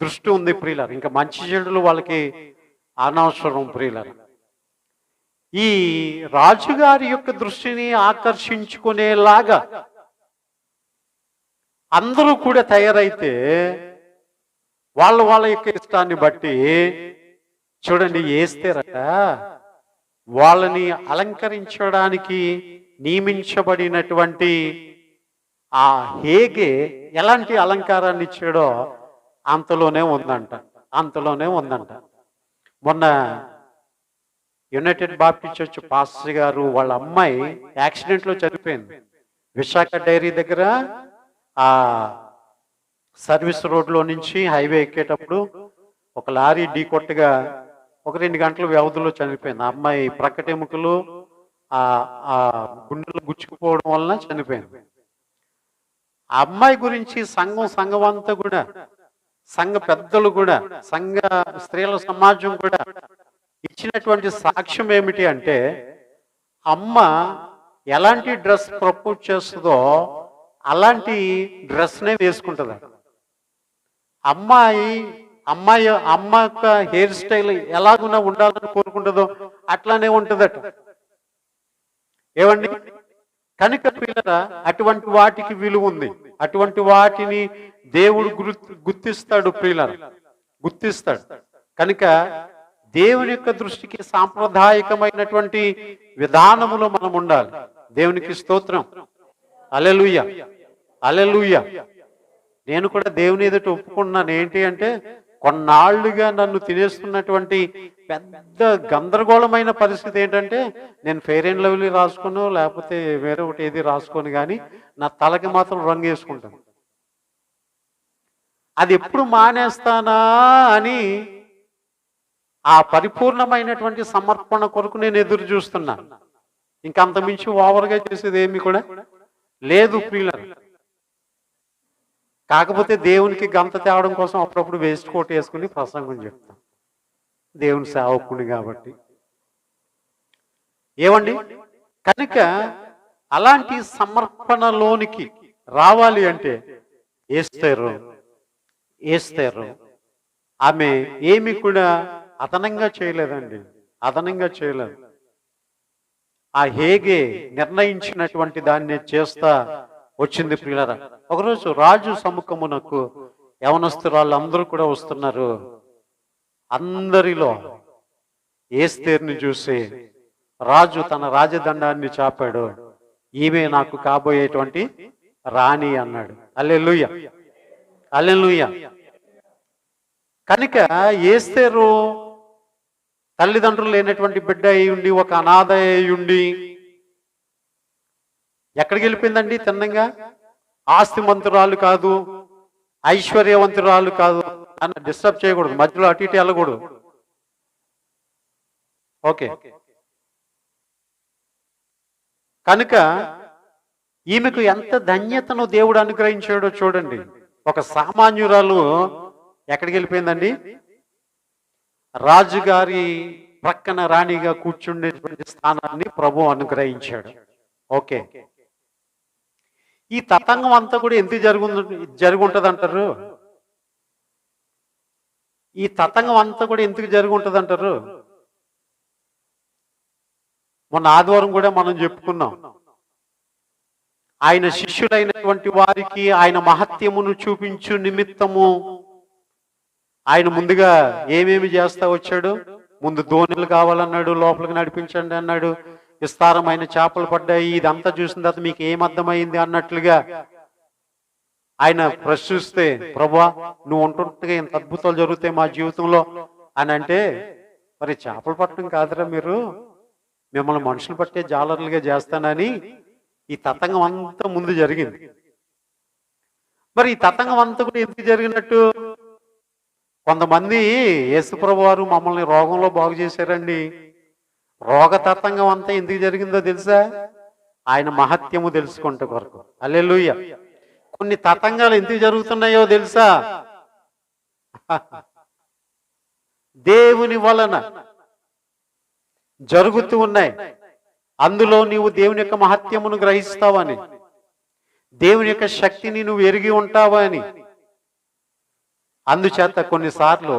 దృష్టి ఉంది ప్రియులారు. ఇంకా మంచి చెడులు వాళ్ళకి అనవసరం ప్రియులారు. ఈ రాజుగారి యొక్క దృష్టిని ఆకర్షించుకునేలాగా అందరూ కూడా తయారైతే వాళ్ళ యొక్క ఇష్టాన్ని బట్టి చూడండి, వేస్తారట వాళ్ళని అలంకరించడానికి నియమించబడినటువంటి ఆ హేగే ఎలాంటి అలంకారాన్ని ఇచ్చాడో అంతలోనే ఉందంట. మొన్న యునైటెడ్ బాప్టిస్ట్ చర్చ్ పాస్టర్ గారు వాళ్ళ అమ్మాయి యాక్సిడెంట్లో చనిపోయింది. విశాఖ డైరీ దగ్గర ఆ సర్వీస్ రోడ్లో నుంచి హైవే ఎక్కేటప్పుడు ఒక లారీ ఢీకొట్టగా ఒక 2 గంటల వ్యవధిలో చనిపోయింది. ఆ అమ్మాయి ప్రక్కటెముకలు ఆ గుండెలు గుచ్చుకుపోవడం వలన చనిపోయింది. ఆ అమ్మాయి గురించి సంఘం అంతా కూడా, సంఘ పెద్దలు కూడా, సంఘ స్త్రీల సమాజం కూడా ఇచ్చినటువంటి సాక్ష్యం ఏమిటి అంటే, అమ్మ ఎలాంటి డ్రెస్ ప్రపోజ్ చేస్తుందో అలాంటి డ్రెస్నే వేసుకుంటుంది. అమ్మ యొక్క హెయిర్ స్టైల్ ఎలాగున్నా ఉండాలని కోరుకుంటుందో అట్లానే ఉంటుందట. ఏమండి, కనుక పిల్లరా, అటువంటి వాటికి విలువ ఉంది. అటువంటి వాటిని దేవుడు గుర్తిస్తాడు ప్రియులారా, గుర్తిస్తాడు. కనుక దేవుని యొక్క దృష్టికి సాంప్రదాయకమైనటువంటి విధానములో మనం ఉండాలి. దేవునికి స్తోత్రం. హల్లెలూయా, హల్లెలూయా. నేను కూడా దేవుని ఎదుట ఒప్పుకున్నాను. ఏంటి అంటే, కొన్నాళ్లుగా నన్ను తినేస్తున్నటువంటి పెద్ద గందరగోళమైన పరిస్థితి ఏంటంటే, నేను ఫెయిర్ అండ్ లవ్లీ రాసుకున్నాను, లేకపోతే వేరే ఒకటి ఏది రాసుకొని, కానీ నా తలకి మాత్రం రంగు వేసుకుంటాను. అది ఎప్పుడు మానేస్తానా అని ఆ పరిపూర్ణమైనటువంటి సమర్పణ కొరకు నేను ఎదురు చూస్తున్నాను. ఇంకా అంతమించి ఓవర్గా చేసేది ఏమి కూడా లేదు ప్రియులారా. కాకపోతే దేవునికి గంత తేవడం కోసం అప్పుడప్పుడు వేస్ట్ కోట్ వేసుకుని ప్రసంగం చెప్తాం, దేవుని సేవకుని కాబట్టి. ఏమండి, కనుక అలాంటి సమర్పణలోనికి రావాలి అంటే ఏస్తేరు ఆమె ఏమి కూడా అదనంగా చేయలేదండి, అదనంగా చేయలేదు. ఆ హేగే నిర్ణయించినటువంటి దాన్ని చేస్తా వచ్చింది ప్రియులారా. ఒకరోజు రాజు సముఖమునకు యవనస్తురాళ్ళు అందరూ కూడా వస్తున్నారు. అందరిలో ఏస్తేరుని చూసి రాజు తన రాజదండాన్ని చాపాడు. ఈమె నాకు కాబోయేటువంటి రాణి అన్నాడు. హల్లెలూయా, హల్లెలూయా. కనుక ఏస్తేరు తల్లిదండ్రులు లేనటువంటి బిడ్డ అయ్యుండి, ఒక అనాథ అయ్యుండి ఎక్కడికి వెళ్ళిపోయిందండి? తిన్నంగా ఆస్తిమంతురాలు కాదు, ఐశ్వర్యవంతురాలు కాదు, అని డిస్టర్బ్ చేయకూడదు, మధ్యలో అటు ఇటు వెళ్ళకూడదు. ఓకే. కనుక ఈమెకు ఎంత ధన్యతను దేవుడు అనుగ్రహించాడో చూడండి. ఒక సామాన్యురాలు ఎక్కడికి వెళ్ళిపోయిందండి? రాజుగారి ప్రక్కన రాణిగా కూర్చుండేటువంటి స్థానాన్ని ప్రభు అనుగ్రహించాడు. ఓకే. ఈ తతంగం అంతా కూడా ఎందుకు జరుగుంటది అంటారు? ఈ తతంగం అంతా కూడా ఎందుకు జరుగుంటది అంటారు? మొన్న ఆదివారం కూడా మనం చెప్పుకున్నాం. ఆయన శిష్యులైనటువంటి వారికి ఆయన మహత్యమును చూపించు నిమిత్తము ఆయన ముందుగా ఏమేమి చేస్తా వచ్చాడు? ముందు దోణులు కావాలన్నాడు, లోపలికి నడిపించండి అన్నాడు, విస్తారమైన చేపలు పడ్డాయి, ఇదంతా చూసిన తర్వాత మీకు ఏం అర్థమైంది అన్నట్లుగా ఆయన ప్రశ్నిస్తే, ప్రభువా నువ్వు ఉంటుండగా ఇంత అద్భుతాలు జరుగుతాయి మా జీవితంలో అని అంటే, మరి చేపలు పట్టడం కాదురా మీరు, మిమ్మల్ని మనుషులు పట్టే జాలర్లుగా చేస్తానని ఈ తతంగం అంతా ముందు జరిగింది. మరి ఈ తతంగం అంతా కూడా ఎందుకు జరిగినట్టు? కొంతమంది యేసుప్రభు వారు మమ్మల్ని రోగంలో బాగు చేశారండి. రోగ తతంగం అంతా ఎందుకు జరిగిందో తెలుసా? ఆయన మహత్యము తెలుసుకుంటే కొరకు. హల్లెలూయా. కొన్ని తతంగాలు ఎందుకు జరుగుతున్నాయో తెలుసా? దేవుని వలన జరుగుతూ ఉన్నాయి. అందులో నీవు దేవుని యొక్క మహత్యమును గ్రహిస్తావని, దేవుని యొక్క శక్తిని నువ్వు ఎరిగి ఉంటావని. అందుచేత కొన్నిసార్లు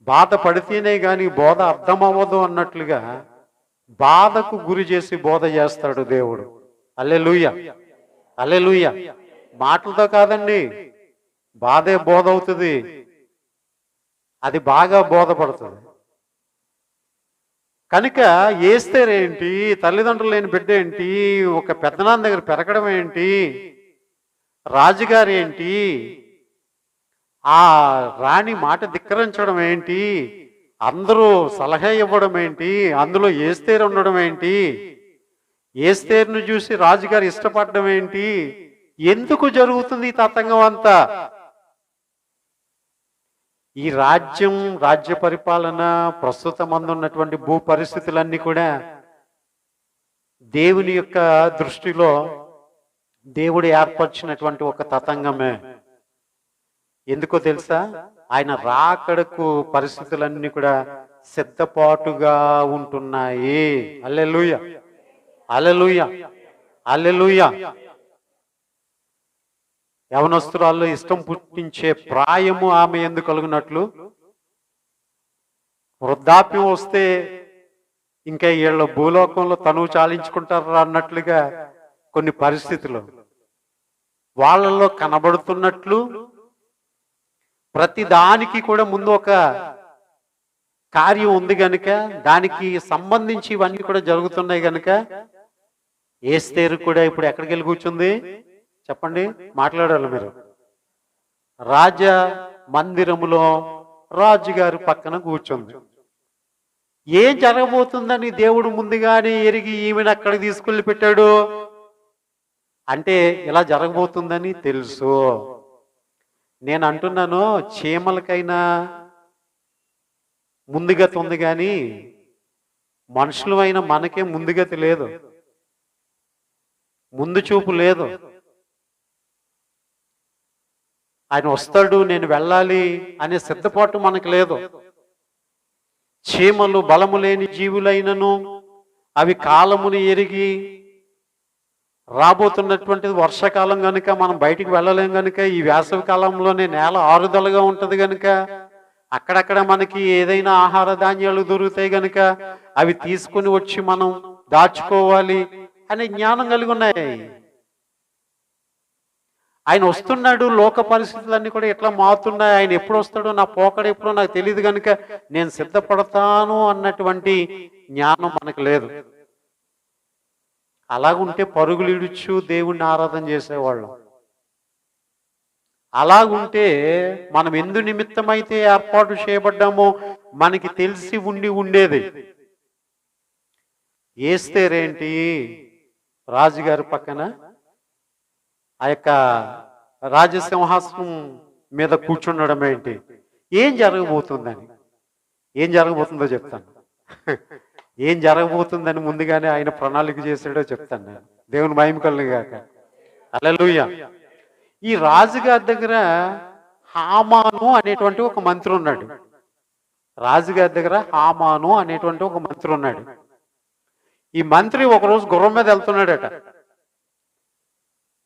బాధపడితేనే గాని బోధ అర్థమవ్వదు అన్నట్లుగా బాధకు గురి చేసి బోధ చేస్తాడు దేవుడు. హల్లెలూయా, హల్లెలూయా. మాటలతో కాదండి, బాధే బోధ అవుతుంది. అది బాగా బోధపడుతుంది. కనుక ఏస్తేరేంటి, తల్లిదండ్రులు లేని బిడ్డ ఏంటి, ఒక పెద్దనాన్న దగ్గర పెరగడం ఏంటి, రాజుగారు ఏంటి, ఆ రాణి మాట ధిక్కరించడం ఏంటి, అందరూ సలహా ఇవ్వడం ఏంటి, అందులో ఏస్తేరు ఉండడం ఏంటి, ఏస్తేరును చూసి రాజుగారు ఇష్టపడడం ఏంటి, ఎందుకు జరుగుతుంది ఈ తతంగం అంతా? ఈ రాజ్యం, రాజ్య పరిపాలన, ప్రస్తుతం అందున్నటువంటి భూ పరిస్థితులన్నీ కూడా దేవుని యొక్క దృష్టిలో దేవుడు ఏర్పరిచినటువంటి ఒక తతంగమే. ఎందుకో తెలుసా? ఆయన రాకడకు పరిస్థితులన్నీ కూడా సిద్ధపాటుగా ఉంటున్నాయి. హల్లెలూయా, హల్లెలూయా, హల్లెలూయా. యవనస్తురాల్లో ఇష్టం పుట్టించే ప్రాయము ఆమె ఎందుకు కలుగునట్లు, వృద్ధాప్యం వస్తే ఇంకా వీళ్ళ భూలోకంలో తనువు చాలించుకుంటారు అన్నట్లుగా కొన్ని పరిస్థితులు వాళ్ళల్లో కనబడుతున్నట్లు, ప్రతి దానికి కూడా ముందు ఒక కార్యం ఉంది గనుక, దానికి సంబంధించి ఇవన్నీ కూడా జరుగుతున్నాయి గనుక, ఏస్తేరు కూడా ఇప్పుడు ఎక్కడికి వెళ్ళి కూర్చుంది చెప్పండి, మాట్లాడాలి మీరు. రాజ మందిరములో రాజుగారి పక్కన కూర్చుంది. ఏం జరగబోతుందని దేవుడు ముందుగానే ఎరిగి ఈమెను అక్కడికి తీసుకెళ్ళి పెట్టాడు అంటే ఇలా జరగబోతుందని తెలుసు. నేను అంటున్నాను, చీమలకైనా ముందుగతి ఉంది కానీ మనుషులమైన మనకే ముందుగతి లేదు, ముందు చూపు లేదు. ఆయన వస్తాడు, నేను వెళ్ళాలి అనే సిద్ధపాటు మనకు లేదు. చీమలు బలము లేని జీవులైనను అవి కాలముని ఎరిగి రాబోతున్నటువంటిది వర్షాకాలం కనుక మనం బయటికి వెళ్ళలేం కనుక, ఈ వేసవి కాలంలోనే నేల ఆరుదలగా ఉంటది కనుక, అక్కడక్కడ మనకి ఏదైనా ఆహార ధాన్యాలు దొరుకుతాయి కనుక అవి తీసుకుని వచ్చి మనం దాచుకోవాలి అనే జ్ఞానం కలిగి ఉన్నాయి. ఆయన వస్తున్నాడు, లోక పరిస్థితులన్నీ కూడా ఎట్లా మారుతున్నాయి, ఆయన ఎప్పుడు వస్తాడో, నా పోకడ ఎప్పుడో నాకు తెలియదు కనుక నేను సిద్ధపడతాను అన్నటువంటి జ్ఞానం మనకు లేదు. అలాగుంటే పరుగులు ఇడుచు దేవుణ్ణి ఆరాధన చేసేవాళ్ళం. అలాగుంటే మనం ఎందు నిమిత్తమైతే ఏర్పాటు చేయబడ్డామో మనకి తెలిసి ఉండేది. ఏస్తేరేంటి, రాజుగారి పక్కన ఆ యొక్క రాజసింహాసనం మీద కూర్చుండడం ఏంటి, ఏం జరగబోతుందని, ఏం జరగబోతుందో చెప్తాను. ఏం జరగబోతుందని ముందుగానే ఆయన ప్రణాళిక చేశాడో చెప్తాను నేను. దేవుని మహిమ కలుగుగాక. హల్లెలూయా. ఈ రాజుగారి దగ్గర హామాను అనేటువంటి ఒక మంత్రి ఉన్నాడు. రాజుగారి దగ్గర హామాను అనేటువంటి ఒక మంత్రి ఉన్నాడు. ఈ మంత్రి ఒకరోజు గుర్రం మీద వెళ్తున్నాడట.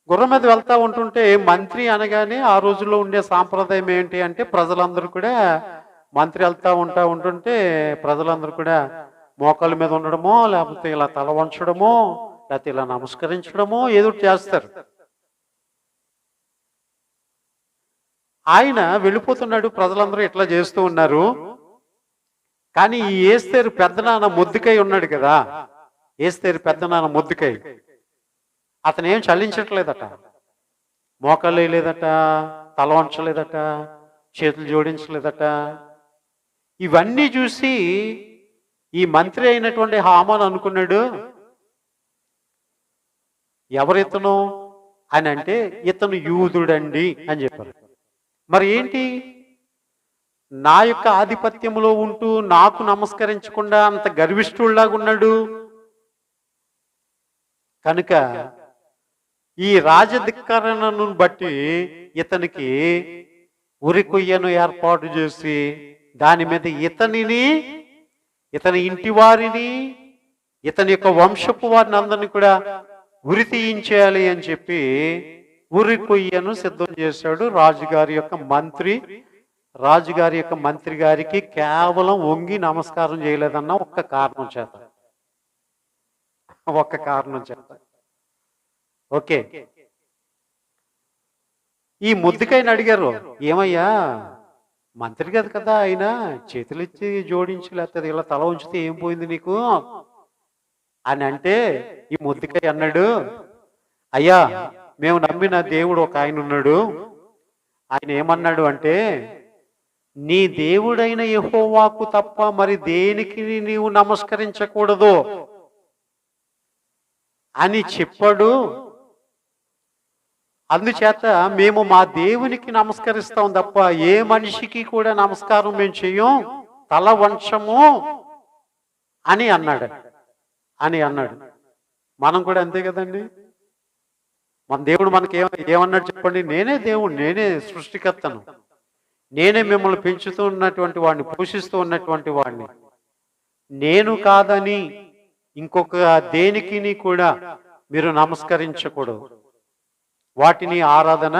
గుర్రం మీద వెళ్తా ఉంటుంటే మంత్రి అనగానే ఆ రోజుల్లో ఉండే సాంప్రదాయం ఏంటి అంటే ప్రజలందరూ కూడా మంత్రి వెళ్తా ఉంటుంటే ప్రజలందరూ కూడా మోకాళ్ళ మీద ఉండడమో లేకపోతే ఇలా తల వంచడమో లేకపోతే ఇలా నమస్కరించడమో ఏదో చేస్తారు. ఆయన వెళ్ళిపోతున్నాడు, ప్రజలందరూ ఇట్లా చేస్తూ ఉన్నారు. కానీ ఈ ఏస్తేరు పెద్దనాన్న ముద్దుకై ఉన్నాడు కదా, ఏస్తేరు పెద్దనాన్న ముద్దుకై అతను ఏం చల్లించట్లేదట, మోకాళ్ళు వేయలేదట, తల వంచలేదట, చేతులు జోడించలేదట. ఇవన్నీ చూసి ఈ మంత్రి అయినటువంటి హామాను అనుకున్నాడు, ఎవరితను అని అంటే ఇతను యూదుడండి అని చెప్పారు. మరి ఏంటి, నా యొక్క ఆధిపత్యంలో ఉంటూ నాకు నమస్కరించకుండా అంత గర్విష్ఠుల్లాగా ఉన్నాడు కనుక ఈ రాజధిక్కరణను బట్టి ఇతనికి ఉరి కొయ్యను ఏర్పాటు చేసి దాని మీద ఇతని ఇంటి వారిని ఇతని యొక్క వంశపు వారిని అందరినీ కూడా ఉరి తీయించేయాలి అని చెప్పి ఉరి కొయ్యను సిద్ధం చేశాడు. రాజుగారి యొక్క మంత్రి గారికి కేవలం వంగి నమస్కారం చేయలేదన్న ఒక్క కారణం చేత. ఓకే, ఈ ముద్దుకైన అడిగారు, ఏమయ్యా మంత్రి కదా ఆయన చేతులు ఇచ్చి జోడించి లేకపోతే ఇలా తల ఉంచితే ఏం పోయింది నీకు అని అంటే ఈ ముద్దుకై అన్నాడు, అయ్యా మేము నమ్మిన దేవుడు ఒక ఆయన ఉన్నాడు, ఆయన ఏమన్నాడు అంటే నీ దేవుడైన యెహోవాకు తప్ప మరి దేనికి నీవు నమస్కరించకూడదు అని చెప్పాడు. అందుచేత మేము మా దేవునికి నమస్కరిస్తాం తప్ప ఏ మనిషికి కూడా నమస్కారం మేము చెయ్యం, తల వంచము అని అన్నాడు. మనం కూడా అంతే కదండి. మన దేవుడు మనకి ఏమన్నాడు చెప్పండి, నేనే దేవుడు, నేనే సృష్టికర్తను, నేనే మిమ్మల్ని పెంచుతూ ఉన్నటువంటి వాడిని, పోషిస్తూ ఉన్నటువంటి వాడిని, నేను కాదని ఇంకొక దేనికి కూడా మీరు నమస్కరించకూడదు, వాటిని ఆరాధన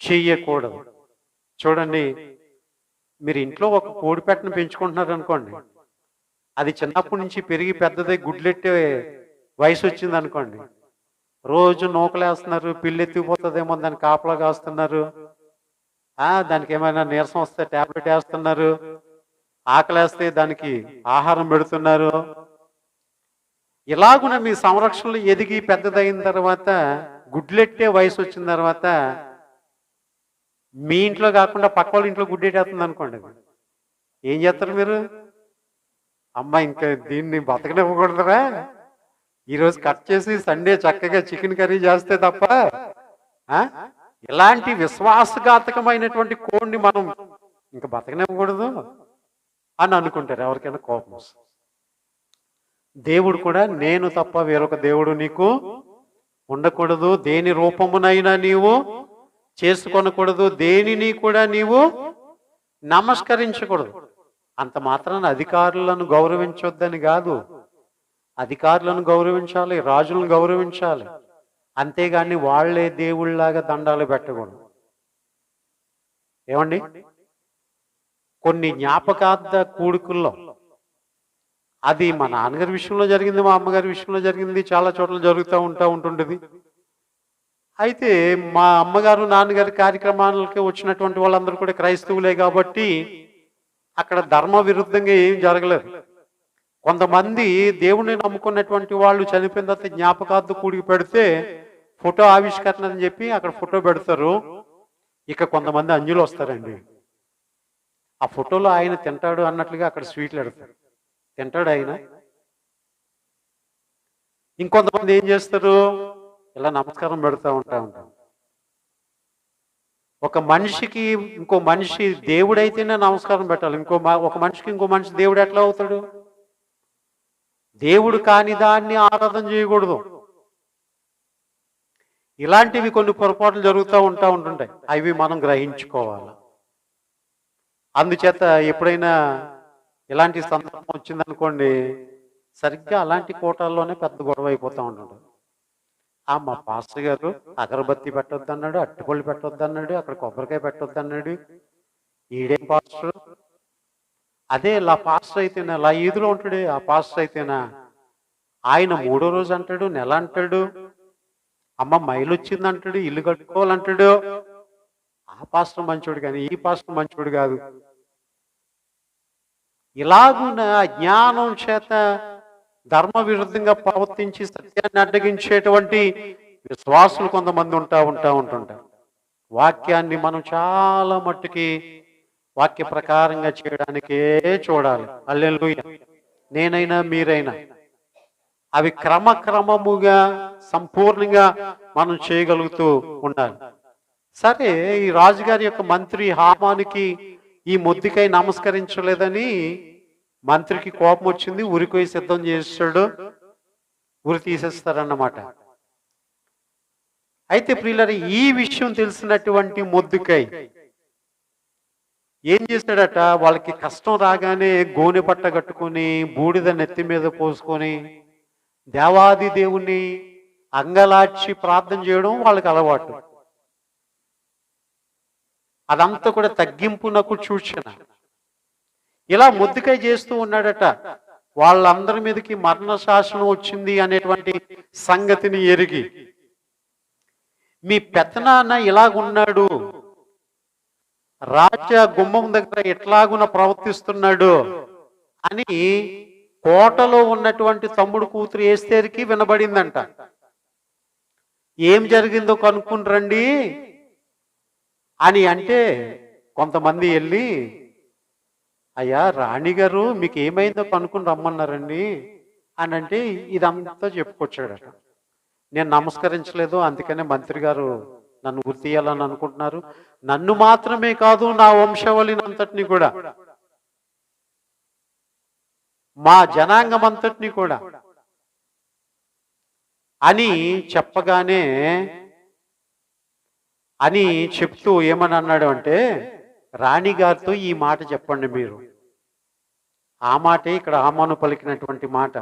చెయ్యకూడదు. చూడండి, మీరు ఇంట్లో ఒక కోడిపెట్టను పెంచుకుంటున్నారు అనుకోండి, అది చిన్నప్పటి నుంచి పెరిగి పెద్దదై గుడ్లెట్టే వయసు వచ్చింది అనుకోండి, రోజు నూకలేస్తున్నారు, పిల్లి ఎత్తిపోతుందేమో దాన్ని కాపలా కాస్తున్నారు, దానికి ఏమైనా నీరసం వస్తే టాబ్లెట్ వేస్తున్నారు, ఆకలేస్తే దానికి ఆహారం పెడుతున్నారు. ఇలాగున మీ సంరక్షణలో ఎదిగి పెద్దదైన తర్వాత గుడ్లెట్టే వయసు వచ్చిన తర్వాత మీ ఇంట్లో కాకుండా పక్క వాళ్ళ ఇంట్లో గుడ్డెట్టేస్తుంది అనుకోండి, ఏం చేస్తారు మీరు? అమ్మ ఇంకా దీన్ని బతకనివ్వకూడదురా, ఈరోజు కట్ చేసి సండే చక్కగా చికెన్ కర్రీ చేస్తే తప్ప ఇలాంటి విశ్వాసఘాతకమైనటువంటి కోడిని మనం ఇంకా బతకనివ్వకూడదు అని అనుకుంటారు. ఎవరికైనా కోపం వస్తుంది. దేవుడు కూడా నేను తప్ప వేరొక దేవుడు నీకు ఉండకూడదు, దేని రూపమునైనా నీవు చేసుకొనకూడదు, దేనిని కూడా నీవు నమస్కరించకూడదు. అంత మాత్రాన అధికారులను గౌరవించొద్దని కాదు, అధికారులను గౌరవించాలి, రాజులను గౌరవించాలి, అంతేగాని వాళ్లే దేవుళ్ళలాగా దండాలు పెట్టకూడదు. ఏమండి, కొన్ని జ్ఞాపకార్థ కూడుకుల్లో అది మా నాన్నగారి విషయంలో జరిగింది, మా అమ్మగారి విషయంలో జరిగింది, చాలా చోట్ల జరుగుతూ ఉంటుంటుంది. అయితే మా అమ్మగారు నాన్నగారి కార్యక్రమాలకి వచ్చినటువంటి వాళ్ళందరూ కూడా క్రైస్తవులే కాబట్టి అక్కడ ధర్మ విరుద్ధంగా ఏం జరగలేదు. కొంతమంది దేవుణ్ణి నమ్ముకున్నటువంటి వాళ్ళు చనిపోయిన తర్వాత జ్ఞాపకార్థ కూడికి పెడితే ఫోటో ఆవిష్కరణ అని చెప్పి అక్కడ ఫోటో పెడతారు. ఇక కొంతమంది అంజులు వస్తారండి, ఆ ఫోటోలో ఆయన తింటాడు అన్నట్లుగా అక్కడ స్వీట్లు పెడతారు, తింటాడు ఆయన. ఇంకొంతమంది ఏం చేస్తారు, ఇలా నమస్కారం పెడతా ఉంటారు. ఒక మనిషికి ఇంకో మనిషి దేవుడైతేనే నమస్కారం పెట్టాలి, ఒక మనిషికి ఇంకో మనిషి దేవుడు ఎట్లా అవుతాడు? దేవుడు కాని దాన్ని ఆరాధన చేయకూడదు. ఇలాంటివి కొన్ని పొరపాట్లు జరుగుతూ ఉంటుంటాయి. అవి మనం గ్రహించుకోవాలి. అందుచేత ఎప్పుడైనా ఇలాంటి సందర్భం వచ్చిందనుకోండి, సరిగ్గా అలాంటి కోటాల్లోనే పెద్ద గొడవ అయిపోతూ ఉంటుంది. మా పాస్టర్ గారు అగరబత్తి పెట్టొద్దు అన్నాడు, అట్టుపళ్ళు పెట్టొద్దు అన్నాడు, అక్కడ కొబ్బరికాయ పెట్టొద్దు అన్నాడు. ఈడేం పాస్టర్? అదే ఇలా పాస్టర్ అయితేనా, ఇలా ఈదులో ఉంటాడు ఆ పాస్టర్ అయితేనా, ఆయన 3వ రోజు అంటాడు, నెల అంటాడు, అమ్మ మైలు వచ్చింది అంటాడు, ఇల్లు కట్టుకోవాలంటాడు. ఆ పాస్టర్ మంచోడు కానీ ఈ పాస్టర్ మంచోడు కాదు. ఇలాగున అజ్ఞానం చేత ధర్మ విరుద్ధంగా ప్రవర్తించి సత్యాన్ని అడ్డగించేటువంటి విశ్వాసులు కొంతమంది ఉంటుంటారు. వాక్యాన్ని మనం చాలా మట్టుకి వాక్య ప్రకారంగా చేయడానికే చూడాలి. హల్లెలూయా. నేనైనా మీరైనా అవి క్రమక్రమముగా సంపూర్ణంగా మనం చేయగలుగుతూ ఉండాలి. సరే, ఈ రాజుగారి యొక్క మంత్రి హామానికి ఈ మొద్దుకై నమస్కరించలేదని మంత్రికి కోపం వచ్చింది. ఉరికొయి సిద్ధం చేస్తాడు, ఉరి తీసేస్తారన్నమాట. అయితే ప్రియులారా, ఈ విషయం తెలిసినటువంటి మొద్దుకై ఏం చేశాడట, వాళ్ళకి కష్టం రాగానే గోనె పట్ట కట్టుకొని బూడిద నెత్తి మీద పోసుకొని దేవాది దేవుణ్ణి అంగలార్చి ప్రార్థన చేయడం వాళ్ళకి అలవాటు. అదంతా కూడా తగ్గింపునకు సూచన. ఇలా మొద్దుకై చేస్తూ ఉన్నాడట. వాళ్ళందరి మీదకి మరణ శాసనం వచ్చింది అనేటువంటి సంగతిని ఎరిగి, మీ పెద్దనాన్న ఇలాగున్నాడు, రాజ గుమ్మం దగ్గర ఎట్లాగున ప్రవర్తిస్తున్నాడు అని కోటలో ఉన్నటువంటి తమ్ముడు కూతురు ఎస్తేరుకి వినబడిందంట. ఏం జరిగిందో కనుక్కుని రండి అని అంటే, కొంతమంది వెళ్ళి, అయ్యా రాణిగారు మీకు ఏమైందో కనుక్కుని రమ్మన్నారండి అని అంటే ఇదంతా చెప్పుకొచ్చాడట. నేను నమస్కరించలేదు, అందుకనే మంత్రి గారు నన్ను గుర్తు తీయాలని అనుకుంటున్నారు. నన్ను మాత్రమే కాదు, నా వంశావళిని అంతటిని కూడా, మా జనాంగం అంతటిని కూడా అని చెప్పగానే అని చెప్తూ ఏమని అన్నాడు అంటే, రాణిగారితో ఈ మాట చెప్పండి మీరు. ఆ మాటే ఇక్కడ హామాను పలికినటువంటి మాట.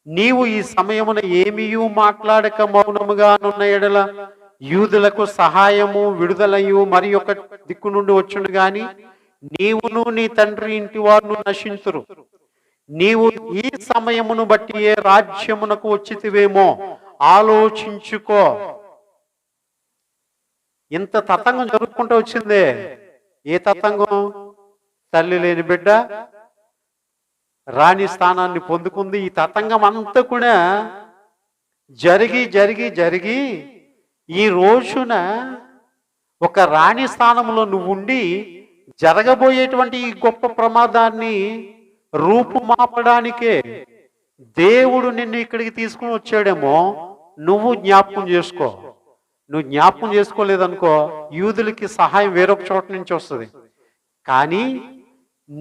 నీవు ఈ సమయమున ఏమీయూ మాట్లాడక మౌనముగానున్న ఎడల యూదులకు సహాయము విడుదలయు మరి ఒక దిక్కు నుండి వచ్చును గాని నీవును నీ తండ్రి ఇంటి వారును నశింతురు. నీవు ఈ సమయమును బట్టి ఏ రాజ్యమునకు వచ్చితివేమో ఆలోచించుకో. ఇంత తతంగం జరుపుకుంటూ వచ్చిందే. ఏ తతంగం? తల్లి లేని బిడ్డ రాణి స్థానాన్ని పొందుకుంది. ఈ తతంగం అంతా కూడా జరిగి జరిగి జరిగి ఈ రోజున ఒక రాణి స్థానంలో నువ్వు ఉండి జరగబోయేటువంటి ఈ గొప్ప ప్రమాదాన్ని రూపుమాపడానికే దేవుడు నిన్ను ఇక్కడికి తీసుకుని వచ్చాడేమో. నువ్వు జ్ఞాపకం చేసుకో. నువ్వు జ్ఞాపకం చేసుకోలేదనుకో, యూదులకి సహాయం వేరొక చోట నుంచి వస్తుంది. కానీ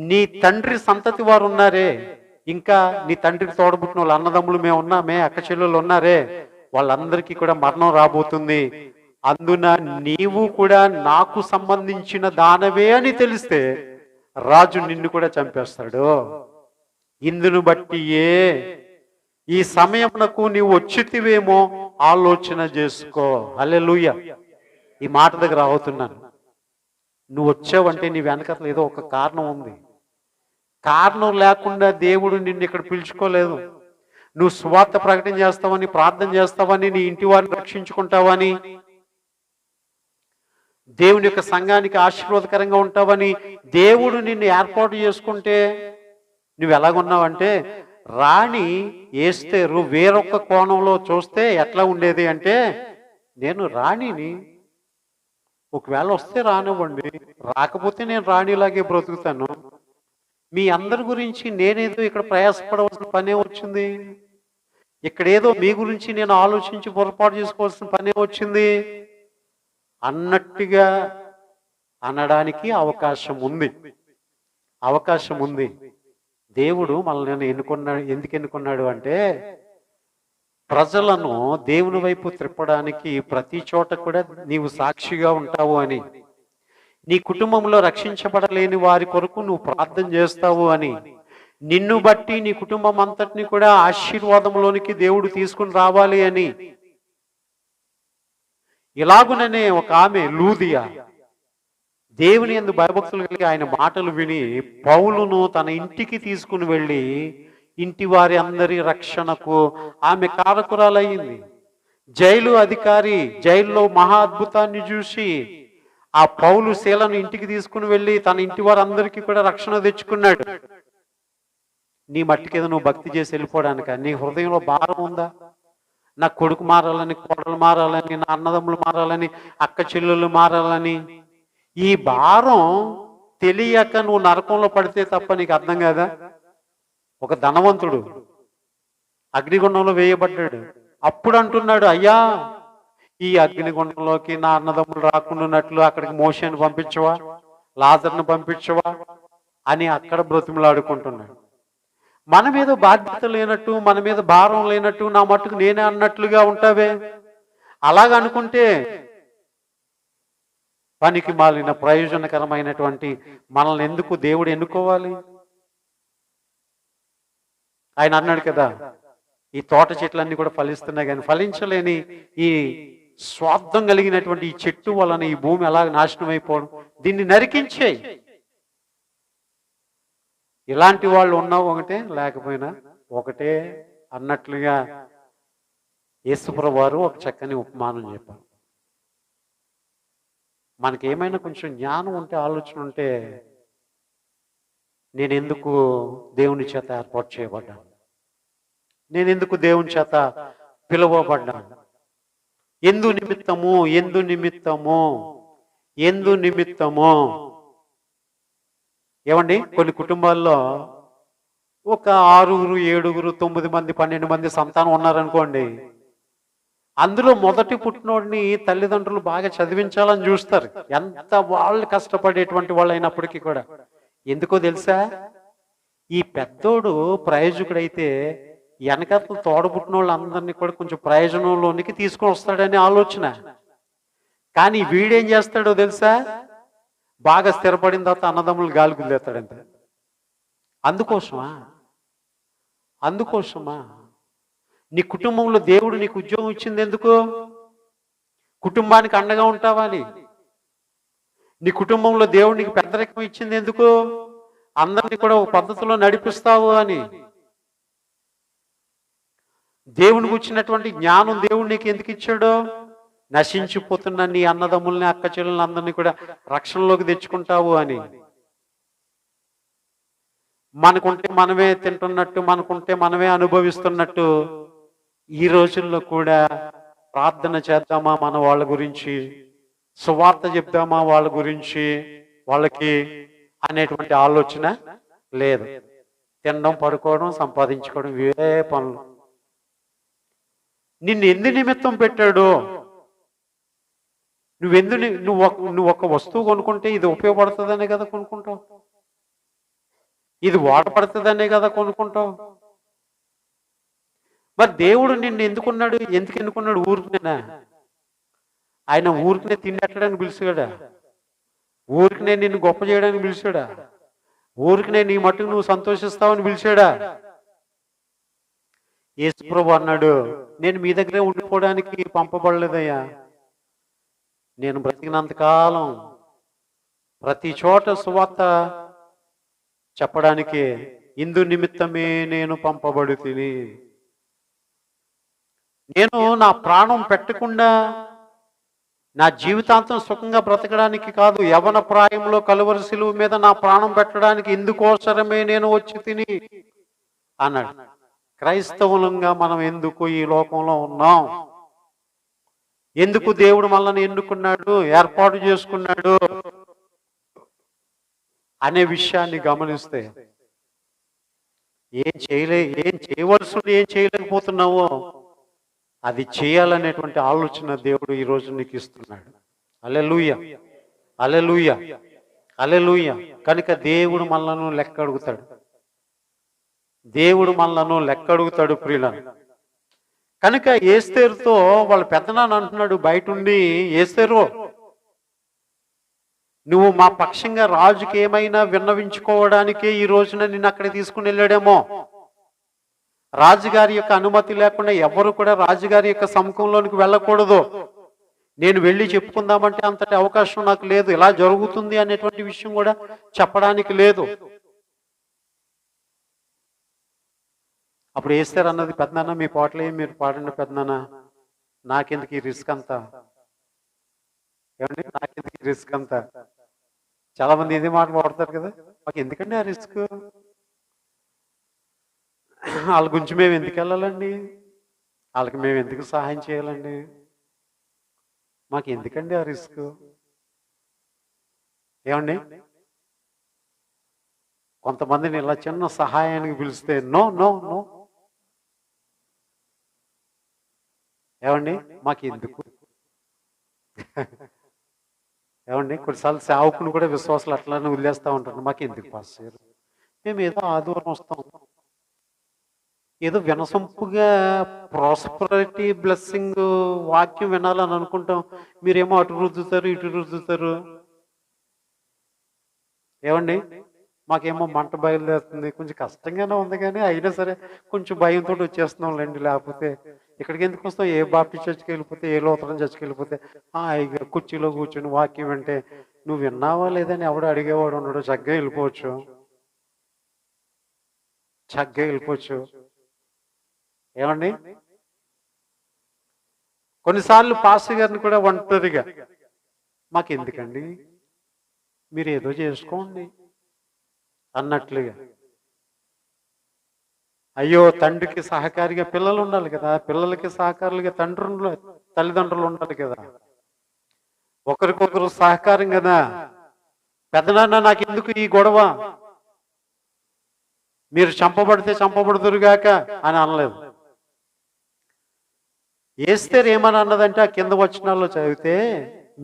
నీ తండ్రి సంతతి వారు ఉన్నారే, ఇంకా నీ తండ్రికి తోడబుట్టిన వాళ్ళు అన్నదమ్ములు మేము ఉన్నామే, అక్క చెల్లెలు ఉన్నారే, వాళ్ళందరికీ కూడా మరణం రాబోతుంది. అందున నీవు కూడా నాకు సంబంధించిన దానవే అని తెలిస్తే రాజు నిన్ను కూడా చంపేస్తాడు. ఇందును బట్టి ఈ సమయమునకు నీవు వచ్చితివేమో ఆలోచన చేసుకో. హల్లెలూయా. ఈ మాట దగ్గర అవుతున్నాను. నువ్వు వచ్చావంటే నీ వెనకట్ల ఏదో ఒక కారణం ఉంది. కారణం లేకుండా దేవుడు నిన్ను ఇక్కడ పిలుచుకోలేదు. నువ్వు సువార్త ప్రకటన చేస్తావని, ప్రార్థన చేస్తావని, నీ ఇంటి వారిని రక్షించుకుంటావని, దేవుని యొక్క సంఘానికి ఆశీర్వాదకరంగా ఉంటావని దేవుడు నిన్ను ఏర్పాటు చేసుకుంటే నువ్వు ఎలాగున్నావంటే, రాణి ఎస్తేరు వేరొక కోణంలో చూస్తే ఎట్లా ఉండేది అంటే, నేను రాణిని, ఒకవేళ వస్తే రానివ్వండి, రాకపోతే నేను రాణిలాగే బ్రతుకుతాను. మీ అందరి గురించి నేనేదో ఇక్కడ ప్రయాసపడవలసిన పనే వచ్చింది, ఇక్కడేదో మీ గురించి నేను ఆలోచించి పొరపాటు చేసుకోవాల్సిన పనే వచ్చింది అన్నట్టుగా అనడానికి అవకాశం ఉంది. దేవుడు మనల్ని ఎన్నుకున్నాడు. ఎందుకు ఎన్నుకున్నాడు అంటే, ప్రజలను దేవుని వైపు త్రిప్పడానికి ప్రతి చోట కూడా నీవు సాక్షిగా ఉంటావు అని, నీ కుటుంబంలో రక్షించబడలేని వారి కొరకు నువ్వు ప్రార్థన చేస్తావు అని, నిన్ను బట్టి నీ కుటుంబం అంతటిని కూడా ఆశీర్వాదంలోనికి దేవుడు తీసుకుని రావాలి అని. ఇలాగుననే ఒక ఆమె లూదియా దేవుని యందు భయభక్తులు కలిగి ఆయన మాటలు విని పౌలును తన ఇంటికి తీసుకుని వెళ్ళి ఇంటి వారి అందరి రక్షణకు ఆమె కారకురాలయ్యింది. జైలు అధికారి జైల్లో మహా అద్భుతాన్ని చూసి ఆ పౌలు శీలను ఇంటికి తీసుకుని వెళ్ళి తన ఇంటి వారందరికీ కూడా రక్షణ తెచ్చుకున్నాడు. నీ మట్టికి ఏదో నువ్వు భక్తి చేసి వెళ్ళిపోవడానిక? నీ హృదయంలో భారం ఉందా? నా కొడుకు మారాలని, కోడలు మారాలని, నా అన్నదమ్ములు మారాలని, అక్క చెల్లెళ్ళు మారాలని. ఈ భారం తెలియక నువ్వు నరకంలో పడితే తప్ప నీకు అర్థం కాదా? ఒక ధనవంతుడు అగ్నిగుండంలో వేయబడ్డాడు. అప్పుడు అంటున్నాడు, అయ్యా ఈ అగ్నిగుండంలోకి నా అన్నదమ్ములు రాకుండాన్నట్లు అక్కడికి మోషేని పంపించవా, లాజర్ను పంపించవా అని అక్కడ బ్రతిమలాడుకుంటున్నాడు. మన మీద బాధ్యత లేనట్టు, మన మీద భారం లేనట్టు, నా మట్టుకు నేనే అన్నట్లుగా ఉంటావే. అలాగనుకుంటే పనికి మాలిన ప్రయోజనకరమైనటువంటి మనల్ని ఎందుకు దేవుడు ఎన్నుకోవాలి? ఆయన అన్నాడు కదా, ఈ తోట చెట్లన్నీ కూడా ఫలిస్తున్నాయి కానీ ఫలించలేని ఈ స్వార్థం కలిగినటువంటి ఈ చెట్టు వలన ఈ భూమి ఎలా నాశనం అయిపోవడం, దీన్ని నరికించేయి. ఇలాంటి వాళ్ళు ఉన్నావు ఒకటే, లేకపోయినా ఒకటే అన్నట్లుగా యేసుప్రభువు వారు ఒక చక్కని ఉపమానం చెప్పారు. మనకేమైనా కొంచెం జ్ఞానం ఉంటే, ఆలోచన ఉంటే, నేను ఎందుకు దేవుని చేత ఏర్పాటు చేయబడ్డాను, నేను ఎందుకు దేవుని చేత పిలువబడ్డాను, ఎందు నిమిత్తము ఎందు నిమిత్తము ఎందు నిమిత్తము. ఏమండి, కొన్ని కుటుంబాల్లో ఒక 6, 7, 9 మంది 12 మంది సంతానం ఉన్నారనుకోండి, అందులో మొదటి పుట్టినోడిని తల్లిదండ్రులు బాగా చదివించాలని చూస్తారు, ఎంత వాళ్ళు కష్టపడేటువంటి వాళ్ళు అయినప్పటికీ కూడా. ఎందుకో తెలుసా? ఈ పెద్దోడు ప్రయోజకుడైతే వెనకతలు తోడబుట్టిన వాళ్ళందరినీ కూడా కొంచెం ప్రయోజనంలోనికి తీసుకొని వస్తాడని ఆలోచన. కానీ వీడేం చేస్తాడో తెలుసా? బాగా స్థిరపడిన తర్వాత అన్నదమ్ములు గాలి గుద్దేస్తాడంతే. అందుకోసమా నీ కుటుంబంలో దేవుడు నీకు ఉద్యోగం ఇచ్చింది ఎందుకు? కుటుంబానికి అండగా ఉంటావని. నీ కుటుంబంలో దేవుడు నీకు పెద్దరికం ఇచ్చింది ఎందుకు? అందరినీ కూడా ఒక పద్ధతిలో నడిపిస్తావు అని. దేవునికి వచ్చినటువంటి జ్ఞానం దేవుడు నీకు ఎందుకు ఇచ్చాడు? నశించిపోతున్న నీ అన్నదమ్ముల్ని, అక్క చెల్లెల్ని అందరినీ కూడా రక్షణలోకి తెచ్చుకుంటావు అని. మనకుంటే మనమే తింటున్నట్టు, మనకుంటే మనమే అనుభవిస్తున్నట్టు ఈ రోజుల్లో కూడా ప్రార్థన చేద్దామా మన వాళ్ళ గురించి, సువార్త చెప్దామా వాళ్ళ గురించి, వాళ్ళకి అనేటువంటి ఆలోచన లేదు. తినడం, పడుకోవడం, సంపాదించుకోవడం, ఇవే పనులు. నిన్ను ఎందు నిమిత్తం పెట్టాడు? నువ్వు ఒక వస్తువు కొనుక్కుంటే ఇది ఉపయోగపడుతుందనే కదా కొనుక్కుంటావు, ఇది వాడపడుతుందనే కదా కొనుక్కుంటావు. మరి దేవుడు నిన్ను ఎందుకున్నాడు? ఎందుకు ఎన్నుకున్నాడు? ఊరికేనా? ఆయన ఊరికనే తిండెట్టడానికి పిలిచాడా? ఊరికనే నిన్ను గొప్ప చేయడానికి పిలిచాడా? ఊరికనే నీ మట్టుకు నువ్వు సంతోషిస్తావని పిలిచాడా? యేసుప్రభు అన్నాడు, నేను మీ దగ్గరే ఉండిపోవడానికి పంపబడలేదయ్యా. నేను బ్రతికినంతకాలం ప్రతి చోట సువార్త చెప్పడానికి ఇందు నిమిత్తమే నేను పంపబడి తిని. నేను నా ప్రాణం పెట్టకుండా నా జీవితాంతం సుఖంగా బ్రతకడానికి కాదు, యవన ప్రాయంలో కలువరి సిలువ మీద నా ప్రాణం పెట్టడానికి ఇందుకోసరమే నేను వచ్చి తిని అన్నాడు. క్రైస్తవులంగా మనం ఎందుకు ఈ లోకంలో ఉన్నాం? ఎందుకు దేవుడు మనల్ని ఎన్నుకున్నాడు, ఏర్పాటు చేసుకున్నాడు అనే విషయాన్ని గమనిస్తే ఏం చేయవలసింది, ఏం చేయలేకపోతున్నావో అది చేయాలనేటువంటి ఆలోచన దేవుడు ఈ రోజు నీకు ఇస్తున్నాడు. హల్లెలూయా, హల్లెలూయా, హల్లెలూయా. కనుక దేవుడు మనల్ని లెక్క అడుగుతాడు. దేవుడు మనలను లెక్క అడుగుతాడు ప్రియులను. కనుక ఏస్తేరుతో వాళ్ళ పెద్దనాన్న అంటున్నాడు బయటుండి, ఏస్తేరు నువ్వు మా పక్షంగా రాజుకి ఏమైనా విన్నవించుకోవడానికే ఈ రోజున నిన్ను అక్కడ తీసుకుని వెళ్ళాడేమో. రాజుగారి యొక్క అనుమతి లేకుండా ఎవరు కూడా రాజుగారి యొక్క సముఖంలోనికి వెళ్ళకూడదు. నేను వెళ్ళి చెప్పుకుందామంటే అంతటి అవకాశం నాకు లేదు. ఇలా జరుగుతుంది అనేటువంటి విషయం కూడా చెప్పడానికి లేదు. అప్పుడు వేస్తారు అన్నది, పెద్దనాన్న మీ పాటలే మీరు పాడండి పెద్దనాన్న, నాకెందుకు ఈ రిస్క్ అంతా, ఏమండి నాకెందుకు ఈ రిస్క్ అంతా. చాలా మంది ఇదే మాట పాడతారు కదా, మాకు ఎందుకండి ఆ రిస్క్, వాళ్ళ గురించి మేము ఎందుకు వెళ్ళాలండి, వాళ్ళకి మేము ఎందుకు సహాయం చేయాలండి, మాకు ఎందుకండి ఆ రిస్క్. ఏమండి కొంతమందిని ఇలా చిన్న సహాయానికి పిలిస్తే నో నో నో, ఏమండి మాకు ఎందుకు. ఏమండి కొన్నిసార్లు సేవకుని కూడా విశ్వాసాలు అట్లానే వదిలేస్తూ ఉంటారు, మాకు ఎందుకు పాస్టర్, మేము ఏదో ఆదివారం వస్తాం, ఏదో వినసొంపుగా ప్రాస్పరిటీ బ్లెస్సింగ్ వాక్యం వినాలని అనుకుంటాం, మీరేమో అటు రుద్దుతారు ఇటు రుద్దుతారు. ఏమండి మాకేమో మంట బయలుదేరుతుంది, కొంచెం కష్టంగానే ఉంది కానీ అయినా సరే కొంచెం భయంతో వచ్చేస్తున్నాం లేండి, లేకపోతే ఇక్కడికి ఎందుకు వస్తాం, ఏ బాప్టిస్ట్ చర్చికి వెళ్ళిపోతే ఏ లోతరం చర్చికి వెళ్ళిపోతే కుర్చీలో కూర్చొని వాక్యం అంటే నువ్వు విన్నావా లేదని ఎవడు అడిగేవాడు ఉన్నాడు, చక్కగా వెళ్ళిపోవచ్చు, చక్కగా వెళ్ళిపోవచ్చు. ఏమండి కొన్నిసార్లు పాస్టర్ గారిని కూడా ఒంటరిగా, మాకు ఎందుకండి మీరు ఏదో చేసుకోండి అన్నట్లుగా. అయ్యో తండ్రికి సహకారిగా పిల్లలు ఉండాలి కదా, పిల్లలకి సహకారులుగా తల్లిదండ్రులు ఉండాలి కదా, ఒకరికొకరు సహకారం కదా. పెద్దనాన్న నాకు ఎందుకు ఈ గొడవ, మీరు చంపబడితే చంపబడుదురుగాక అని అనలేదు. ఏస్తేరు ఏమని అన్నదంటే ఆ కింద వచనాల్లో చదివితే,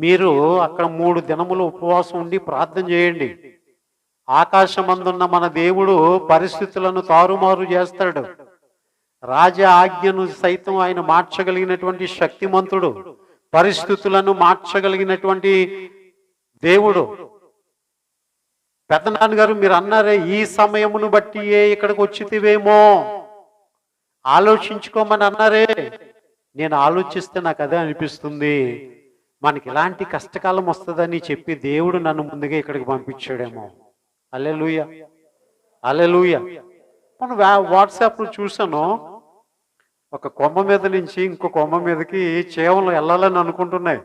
మీరు అక్కడ 3 దినములు ఉపవాసం ఉండి ప్రార్థన చేయండి, ఆకాశమందున్న మన దేవుడు పరిస్థితులను తారుమారు చేస్తాడు, రాజ ఆజ్ఞను సైతం ఆయన మార్చగలిగినటువంటి శక్తిమంతుడు, పరిస్థితులను మార్చగలిగినటువంటి దేవుడు. పెద్దనాన్నగారు మీరు అన్నారే ఈ సమయమును బట్టి ఇక్కడికి వచ్చితివేమో ఆలోచించుకోమని అన్నారే, నేను ఆలోచిస్తే నాకు అదే అనిపిస్తుంది, మనకి ఇలాంటి కష్టకాలం వస్తుందని చెప్పి దేవుడు నన్ను ముందుగా ఇక్కడికి పంపించాడేమో. హల్లెలూయా హల్లెలూయా. మనం వాట్సాప్లో చూసాను, ఒక కొమ్మ మీద నుంచి ఇంకో కొమ్మ మీదకి చేమలు వెళ్ళాలని అనుకుంటున్నాయి,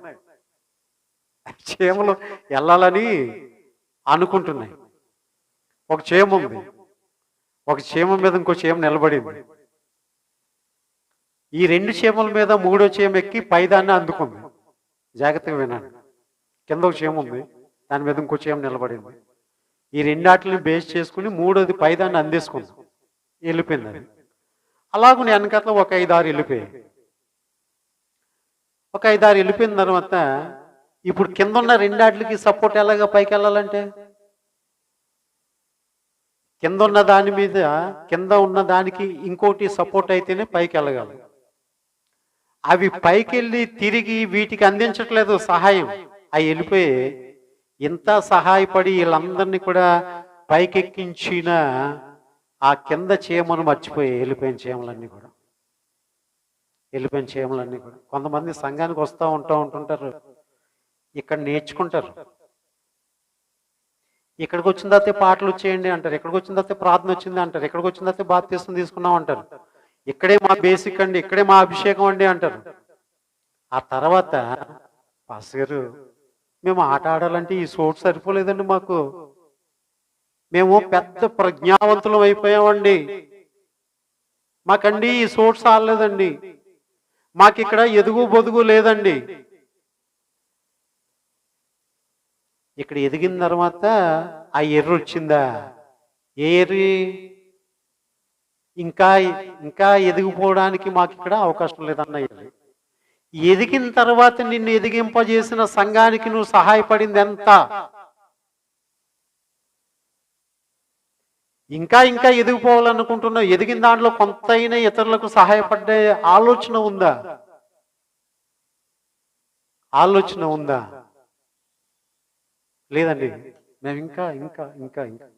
చేమలు వెళ్ళాలని అనుకుంటున్నాయి. ఒక చేమ ఉంది, ఒక చేమ మీద ఇంకో చేమ నిలబడింది, ఈ 2 చీమల మీద 3వ చీమ ఎక్కి పైదాన్ని అందుకుంది. జాగ్రత్తగా వినండి, కింద ఒక చీమ ఉంది, దాని మీద ఇంకో చీమ నిలబడింది, ఈ 2 ఆటలను బేస్ చేసుకుని 3వది పైదాన్ని అందేసుకుంది, వెళ్ళిపోయింది అది. అలాగ వెనకట్ల ఒక 5-6 వెళ్ళిపోయాయి. ఒక 5-6 వెళ్ళిపోయిన తర్వాత ఇప్పుడు కింద ఉన్న 2 ఆటలకి సపోర్ట్ ఎలాగా పైకి వెళ్ళాలంటే, కింద ఉన్న దాని మీద కింద ఉన్న దానికి ఇంకోటి సపోర్ట్ అయితేనే పైకి వెళ్ళగలరు. అవి పైకి వెళ్ళి తిరిగి వీటికి అందించట్లేదు సహాయం, అవి వెళ్ళిపోయి ఇంత సహాయపడి వీళ్ళందరినీ కూడా పైకెక్కించిన ఆ కింద చీమను మర్చిపోయి వెళ్ళిపోయిన చీమలన్నీ కూడా, వెళ్ళిపోయిన చీమలన్నీ కూడా. కొంతమంది సంఘానికి ఉంటుంటారు, ఇక్కడ నేర్చుకుంటారు, ఇక్కడికి వచ్చిన తర్వాత పాటలు వచ్చేయండి అంటారు, ఇక్కడికి వచ్చిన తర్వాత ప్రార్థన వచ్చింది అంటారు, ఇక్కడికి వచ్చిన తర్వాత బాప్తిసం తీసుకున్నాం అంటారు, ఇక్కడే మా బేసిక్ అండి, ఇక్కడే మా అభిషేకం అండి అంటారు. ఆ తర్వాత పాస్టర్ గారు మేము ఆట ఆడాలంటే ఈ సోటు సరిపోలేదండి, మాకు మేము పెద్ద ప్రజ్ఞావంతులం అయిపోయామండి, మాకండి ఈ సోట్స్ ఆడలేదండి, మాకు ఇక్కడ ఎదుగు బొదుగు లేదండి. ఇక్కడ ఎదిగిన తర్వాత ఆ ఎర్ర వచ్చిందా, ఏ ఎర్రి, ఇంకా ఇంకా ఎదిగిపోవడానికి మాకు ఇక్కడ అవకాశం లేదన్న ఎర్రి. ఎదిగిన తర్వాత నిన్ను ఎదిగింపజేసిన సంఘానికి నువ్వు సహాయపడింది ఎంత, ఇంకా ఇంకా ఎదిగిపోవాలనుకుంటున్నావు, ఎదిగిన దాంట్లో కొంతైనా ఇతరులకు సహాయపడే ఆలోచన ఉందా? ఆలోచన ఉందా? లేదండి. మేము ఇంకా ఇంకా ఇంకా ఇంకా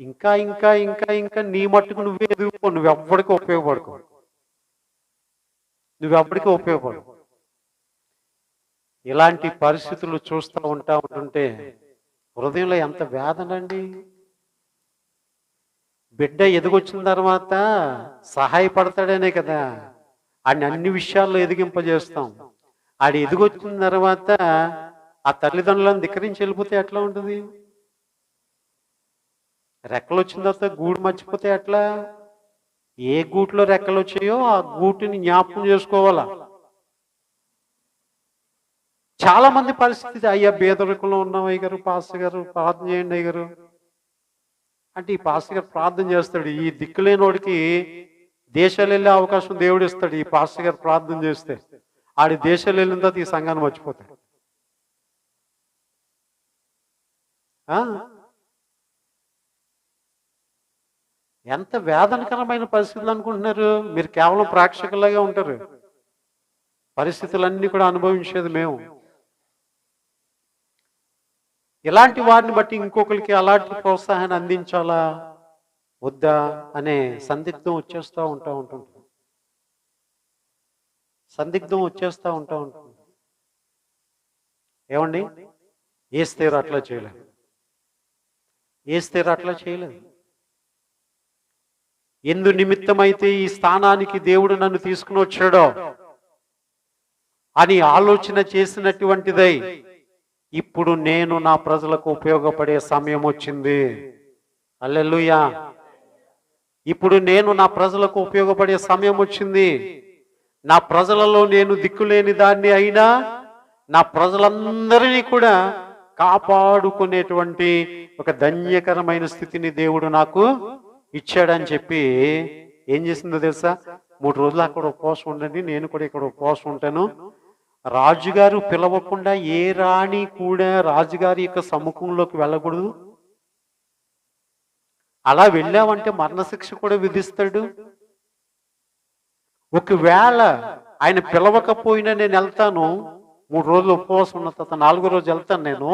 ఇంకా ఇంకా ఇంకా ఇంకా నీ మట్టుకు నువ్వే ఎదుగుకో, నువ్వెవ్వడికి ఉపయోగపడుకో, నువ్వెవ్వడికి ఉపయోగపడు. ఇలాంటి పరిస్థితులు చూస్తూ ఉంటుంటే హృదయంలో ఎంత వేదనండి. బిడ్డ ఎదిగొచ్చిన తర్వాత సహాయపడతాడనే కదా ఆడిని అన్ని విషయాల్లో ఎదిగింపజేస్తాం. ఆడు ఎదిగొచ్చిన తర్వాత ఆ తల్లిదండ్రులను ధిక్కరించి వెళ్ళిపోతే ఎట్లా ఉంటుంది? రెక్కలు వచ్చిన తర్వాత గూడు మర్చిపోతే ఎట్లా? ఏ గూట్లో రెక్కలు వచ్చాయో ఆ గూటిని జ్ఞాపకం చేసుకోవాలా. చాలా మంది పరిస్థితి, అయ్యా పేదరికంలో ఉన్నాం అయ్యగారు, పాస్టర్ గారు ప్రార్థన చేయండి అయ్యగారు అంటే, ఈ పాస్టర్ గారు ప్రార్థన చేస్తాడు. ఈ దిక్కులేనోడికి దేశాలు వెళ్ళే అవకాశం దేవుడు ఇస్తాడు. ఈ పాస్టర్ గారు ప్రార్థన చేస్తే ఆడి దేశాలు వెళ్ళిన తర్వాత ఈ సంఘాన్ని మర్చిపోతాడు. ఎంత వేదనకరమైన పరిస్థితులు అనుకుంటున్నారు మీరు? కేవలం ప్రేక్షకులాగా ఉంటారు. పరిస్థితులన్నీ కూడా అనుభవించేది మేము. ఇలాంటి వారిని బట్టి ఇంకొకరికి అలాంటి ప్రోత్సాహాన్ని అందించాలా వద్దా అనే సందిగ్ధం వచ్చేస్తూ ఉంటుంది. సందిగ్ధం వచ్చేస్తూ ఉంటుంది. ఏమండి, ఏస్తేరు అట్లా చేయలేదు, ఏస్తేరు అట్లా చేయలేదు. ఎందు నిమిత్తమైతే ఈ స్థానానికి దేవుడు నన్ను తీసుకుని వచ్చాడో అని ఆలోచన చేసినటువంటిదై ఇప్పుడు నేను నా ప్రజలకు ఉపయోగపడే సమయం వచ్చింది. హల్లెలూయా. ఇప్పుడు నేను నా ప్రజలకు ఉపయోగపడే సమయం వచ్చింది. నా ప్రజలలో నేను దిక్కులేని దాన్ని అయినా నా ప్రజలందరినీ కూడా కాపాడుకునేటువంటి ఒక ధన్యకరమైన స్థితిని దేవుడు నాకు ఇచ్చాడని చెప్పి ఏం చేసిందో తెలుసా? 3 రోజులు అక్కడ ఉపవాసం ఉండండి, నేను కూడా ఇక్కడ ఉపవాసం ఉంటాను. రాజుగారు పిలవకుండా ఏ రాణి కూడా రాజుగారి యొక్క సముఖంలోకి వెళ్ళకూడదు. అలా వెళ్ళావంటే మరణశిక్ష కూడా విధిస్తాడు. ఒకవేళ ఆయన పిలవకపోయినా నేను వెళ్తాను, 3 రోజులు ఉపవాసం ఉన్న తర్వాత 4వ రోజు వెళ్తాను.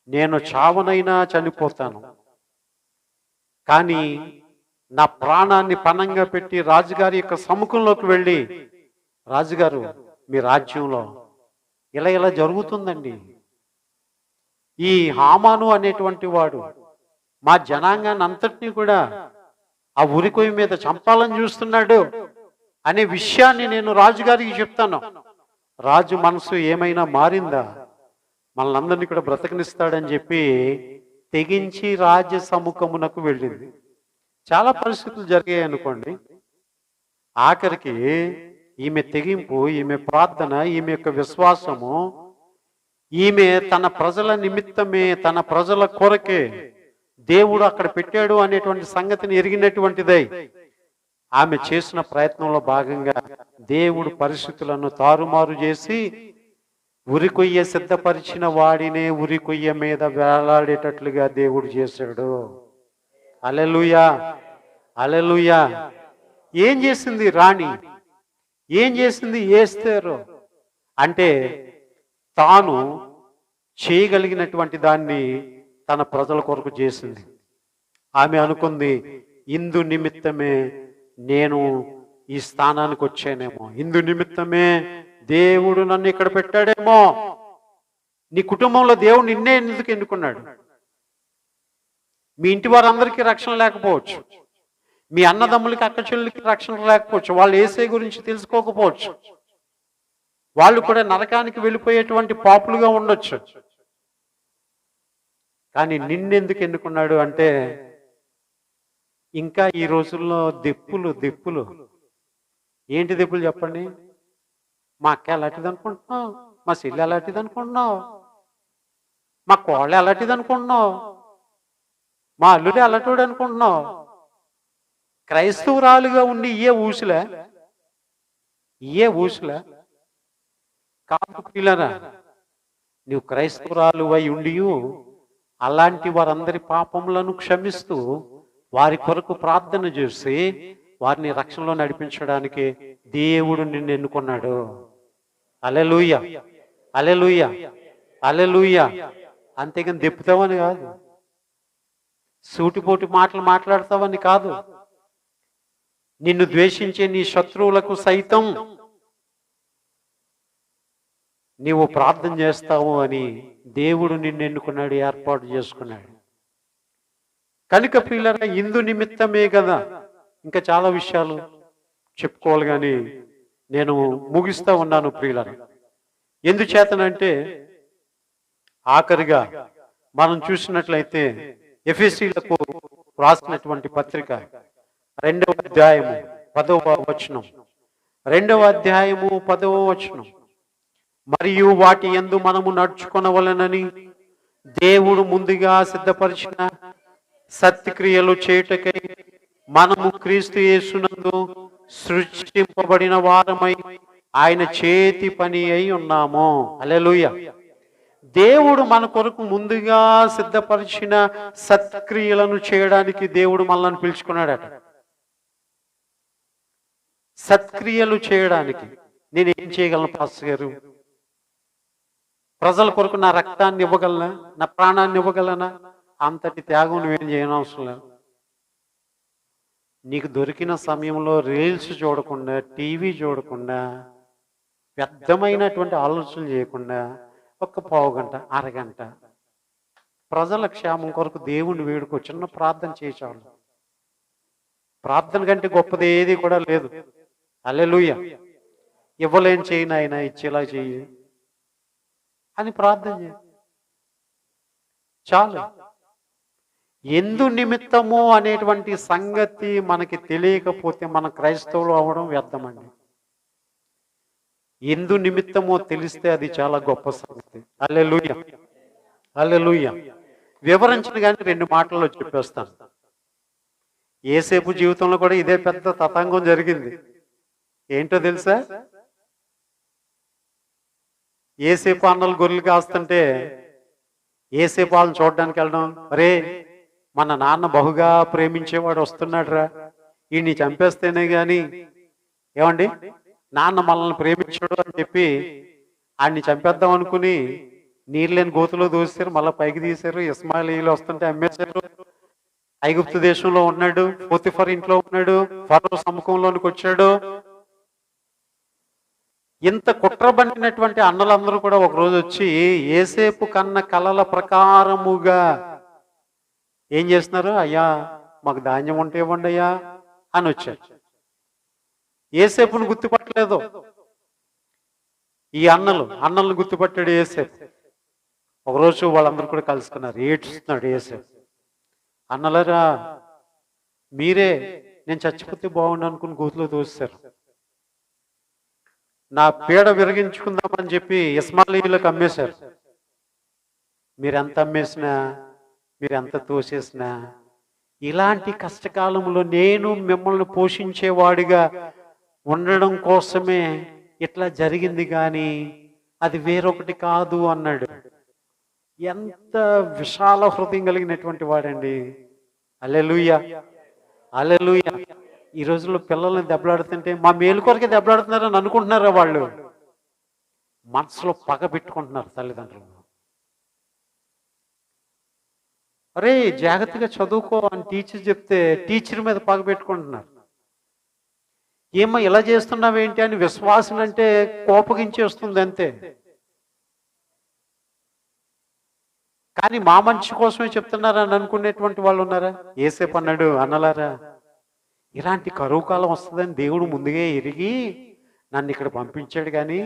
నేను చావనైనా చనిపోతాను, కానీ నా ప్రాణాన్ని పణంగా పెట్టి రాజుగారి యొక్క సముఖంలోకి వెళ్ళి, రాజుగారు మీ రాజ్యంలో ఇలా ఇలా జరుగుతుందండి, ఈ హామాను అనేటువంటి వాడు మా జనాంగాన్ని అంతటినీ కూడా ఆ ఉరికొయ్య మీద చంపాలని చూస్తున్నాడు అనే విషయాన్ని నేను రాజుగారికి చెప్తాను. రాజు మనసు ఏమైనా మారిందా? మనల్ని అందరినీ కూడా బ్రతకనిస్తాడని చెప్పి తెగించి రాజ్య సముఖమునకు వెళ్ళింది. చాలా పరిస్థితులు జరిగాయి అనుకోండి. ఆఖరికి ఈమె తెగింపు, ఈమె ప్రార్థన, ఈమె యొక్క విశ్వాసము, ఈమె తన ప్రజల నిమిత్తమే, తన ప్రజల కొరకే దేవుడు అక్కడ పెట్టాడు అనేటువంటి సంగతిని ఎరిగినటువంటిదై ఆమె చేసిన ప్రయత్నంలో భాగంగా దేవుడు పరిస్థితులను తారుమారు చేసి ఉరికొయ్య సిద్ధపరిచిన వాడినే ఉరికొయ్య మీద వేలాడేటట్లుగా దేవుడు చేశాడు. హల్లెలూయా, హల్లెలూయా. ఏం చేసింది రాణి? ఏం చేసింది ఎస్తేరు? అంటే తాను చేయగలిగినటువంటి దాన్ని తన ప్రజల కొరకు చేసింది. ఆమె అనుకుంది, ఇందు నిమిత్తమే నేను ఈ స్థానానికి వచ్చానేమో, ఇందు నిమిత్తమే దేవుడు నన్ను ఇక్కడ పెట్టాడేమో. నీ కుటుంబంలో దేవుడు నిన్నే ఎందుకు ఎన్నుకున్నాడు? మీ ఇంటి వారందరికీ రక్షణ లేకపోవచ్చు, మీ అన్నదమ్ములకి అక్క చెల్లికి రక్షణ లేకపోవచ్చు, వాళ్ళు యేసయ్య గురించి తెలుసుకోకపోవచ్చు, వాళ్ళు కూడా నరకానికి వెళ్ళిపోయేటువంటి పాపులుగా ఉండొచ్చు. కానీ నిన్నెందుకు ఎన్నుకున్నాడు అంటే, ఇంకా ఈ రోజుల్లో దెప్పులు ఏంటి దెప్పులు చెప్పండి? మా అక్క ఎలాంటిది అనుకుంటున్నావు, మా చెల్లి ఎలాంటిది అనుకుంటున్నావు, మా కోళ్ళ ఎలాంటిది అనుకుంటున్నావు, మా అల్లుడు ఎలాంటివాడు అనుకుంటున్నావు. క్రైస్తవురాలుగా ఉండి ఏ ఊసులా కాదు ప్రియులారా. నువ్వు క్రైస్తవురాలు అయి ఉండి అలాంటి వారందరి పాపములను క్షమిస్తూ వారి కొరకు ప్రార్థన చేసి వారిని రక్షణలో నడిపించడానికి దేవుడు నిన్ను ఎన్నుకున్నాడు. హల్లెలూయా, హల్లెలూయా, హల్లెలూయా. అంతేగాని దెప్పుతావని కాదు, సూటిపోటి మాటలు మాట్లాడతావని కాదు. నిన్ను ద్వేషించే నీ శత్రువులకు సైతం నీవు ప్రార్థన చేస్తావు అని దేవుడు నిన్ను ఎన్నుకున్నాడు, ఏర్పాటు చేసుకున్నాడు. కనుక ప్రియులారా, ఇందు నిమిత్తమే కదా. ఇంకా చాలా విషయాలు చెప్పుకోవాలి కానీ నేను ముగిస్తా ఉన్నాను ప్రియులారా. ఎందుచేతనంటే ఆఖరిగా మనం చూసినట్లయితే ఎఫెసీయులకు రాసినటువంటి పత్రిక 2వ అధ్యాయము 10వ వచనం, 2వ అధ్యాయము 10వ వచనం. మరియు వాటి యందు మనము నడుచుకొనవలెనని దేవుడు ముందుగా సిద్ధపరిచిన సత్క్రియలు చేయుటకై మనము క్రీస్తు యేసునందు సృష్టింపబడిన వారమై ఆయన చేతి పని అయి ఉన్నాము. హల్లెలూయా. దేవుడు మన కొరకు ముందుగా సిద్ధపరిచిన సత్క్రియలను చేయడానికి దేవుడు మనల్ని పిలుచుకున్నాడట. సత్క్రియలు చేయడానికి నేనేం చేయగలను పాస్టర్ గారు? ప్రజల కొరకు నా రక్తాన్ని ఇవ్వగలనా, నా ప్రాణాన్ని ఇవ్వగలనా? అంతటి త్యాగం నువ్వేం చేయనవసరం లేదు. నీకు దొరికిన సమయంలో రీల్స్ చూడకుండా, టీవీ చూడకుండా, వ్యర్థమైనటువంటి ఆలోచనలు చేయకుండా ఒక పావుగంట, అరగంట ప్రజల క్షేమం కొరకు దేవుని వేడుకో, చిన్న ప్రార్థన చేసాను. ప్రార్థన కంటే గొప్పది ఏది కూడా లేదు. హల్లెలూయా. ఇవ్వలేని చేయి నాయనా, ఇచ్చేలా చెయ్యి అని ప్రార్థన చేయి చాలు. ఎందు నిమిత్తము అనేటువంటి సంగతి మనకి తెలియకపోతే మన క్రైస్తవులు అవ్వడం వ్యర్థమండి. ఎందు నిమిత్తమో తెలిస్తే అది చాలా గొప్ప సంగతి. హల్లెలూయా, హల్లెలూయా. వివరించిన కానీ 2 మాటల్లో చెప్పేస్తాను. యేసేపు జీవితంలో కూడా ఇదే పెద్ద తతంగం జరిగింది. ఏంటో తెలుసా? యేసేపు అన్నలు గొర్రెలు కాస్తుంటే యేసేపు వాళ్ళని చూడడానికి వెళ్ళడం, అరే మన నాన్న బహుగా ప్రేమించేవాడు వస్తున్నాడు రా, ఈయన్ని చంపేస్తేనే గాని ఏమండి నాన్న మనల్ని ప్రేమించాడు అని చెప్పి ఆయన్ని చంపేద్దాం అనుకుని నీళ్ళని గోతులో దూసారు, మళ్ళీ పైకి తీశారు. ఇస్మాయిలీలు వస్తుంటే అమ్మేశారు. ఐగుప్తు దేశంలో ఉన్నాడు, పోతిఫర్ ఇంట్లో ఉన్నాడు, ఫరో సముఖంలోనికి వచ్చాడు. ఇంత కుట్రబడినటువంటి అన్నలందరూ కూడా ఒకరోజు వచ్చి యేసేపు కన్న కలల ప్రకారముగా ఏం చేస్తున్నారు? అయ్యా మాకు ధాన్యం ఉంటే ఇవ్వండి అయ్యా అని వచ్చారు. యేసేపును గుర్తుపట్టలేదు ఈ అన్నలను గుర్తుపట్టాడు యేసేపు. ఒకరోజు వాళ్ళందరూ కూడా కలుసుకున్నారు. ఏడ్చుతున్నాడు యేసేపు. అన్నలరా మీరే నేను చచ్చిపోతే బాగుండు అనుకుని గోతులో దోశారు. నా పీడ విరగించుకుందామని చెప్పి ఇస్మాయిలీలకు అమ్మేశారు. మీరెంత అమ్మేసినా, మీరెంత తోసేసినా, ఇలాంటి కష్టకాలంలో నేను మిమ్మల్ని పోషించేవాడిగా ఉండడం కోసమే ఇట్లా జరిగింది కానీ అది వేరొకటి కాదు అన్నాడు. ఎంత విశాల హృదయం కలిగినటువంటి వాడండి. హల్లెలూయా, హల్లెలూయా. ఈ రోజుల్లో పిల్లల్ని దెబ్బలాడుతుంటే మా మేలు కొరకే దెబ్బలాడుతున్నారని అనుకుంటున్నారా? వాళ్ళు మనసులో పగ పెట్టుకుంటున్నారు తల్లిదండ్రులు. అరే జాగ్రత్తగా చదువుకో అని టీచర్ చెప్తే టీచర్ మీద పగ పెట్టుకుంటున్నారు. ఏమో ఇలా చేస్తున్నావేంటి అని విశ్వాసం అంటే కోపగించేస్తుంది అంతే. కానీ మా మంచి కోసమే చెప్తున్నారని అనుకునేటువంటి వాళ్ళు ఉన్నారా? యేసేపు అన్నాడు, అన్నలారా ఇలాంటి కరువు కాలం వస్తుందని దేవుడు ముందుగా ఎరిగి నన్ను ఇక్కడ పంపించాడు, కానీ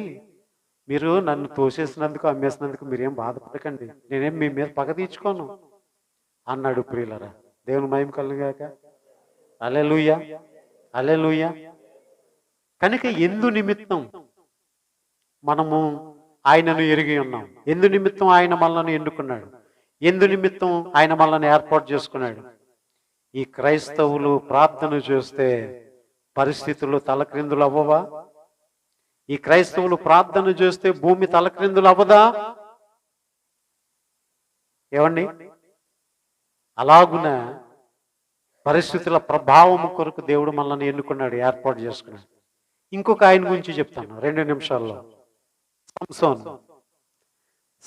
మీరు నన్ను తోసేసినందుకు అమ్మేసినందుకు మీరేం బాధపడకండి, నేనేం మీ మీద పగ తీర్చుకోను అన్నాడు. ప్రియులరా దేవుని మహిమ కలుగాక. హల్లెలూయా, హల్లెలూయా. కనుక ఎందు నిమిత్తం మనము ఆయనను ఎరిగి ఉన్నాం, ఎందు నిమిత్తం ఆయన మనల్ని ఎన్నుకున్నాడు, ఎందు నిమిత్తం ఆయన మనల్ని ఏర్పాటు చేసుకున్నాడు. ఈ క్రైస్తవులు ప్రార్థన చేస్తే పరిస్థితులు తలక్రిందులు అవ్వవా? ఈ క్రైస్తవులు ప్రార్థన చేస్తే భూమి తలక్రిందులు అవ్వదా? ఏమండి? అలాగున పరిస్థితుల ప్రభావం కొరకు దేవుడు మనల్ని ఎన్నుకున్నాడు, ఏర్పాటు చేసుకున్నాడు. ఇంకొక ఆయన గురించి చెప్తాను 2 నిమిషాల్లో. సంసోను.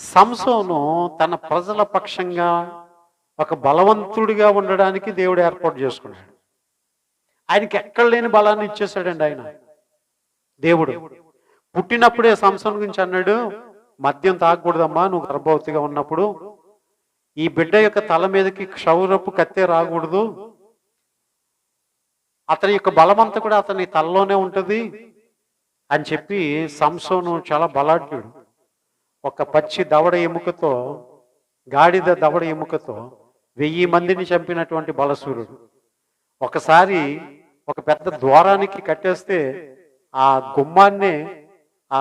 సంసోను తన ప్రజల పక్షంగా ఒక బలవంతుడిగా ఉండడానికి దేవుడు ఏర్పాటు చేసుకున్నాడు. ఆయనకి ఎక్కడ లేని బలాన్ని ఇచ్చేశాడండి ఆయన దేవుడు. పుట్టినప్పుడే సంసోను గురించి అన్నాడు, మద్యం తాగకూడదమ్మా నువ్వు గర్భవతిగా ఉన్నప్పుడు, ఈ బిడ్డ యొక్క తల మీదకి క్షౌరపు కత్తే రాకూడదు, అతని యొక్క బలమంతా కూడా అతని తలలోనే ఉంటుంది అని చెప్పి సంసోను చాలా బలాఢ్యుడు. ఒక పచ్చి దవడ ఎముకతో, గాడిద దవడ ఎముకతో 1000 మందిని చంపినటువంటి బలసూరుడు. ఒకసారి ఒక పెద్ద ద్వారానికి కట్టేస్తే ఆ గుమ్మాన్నే ఆ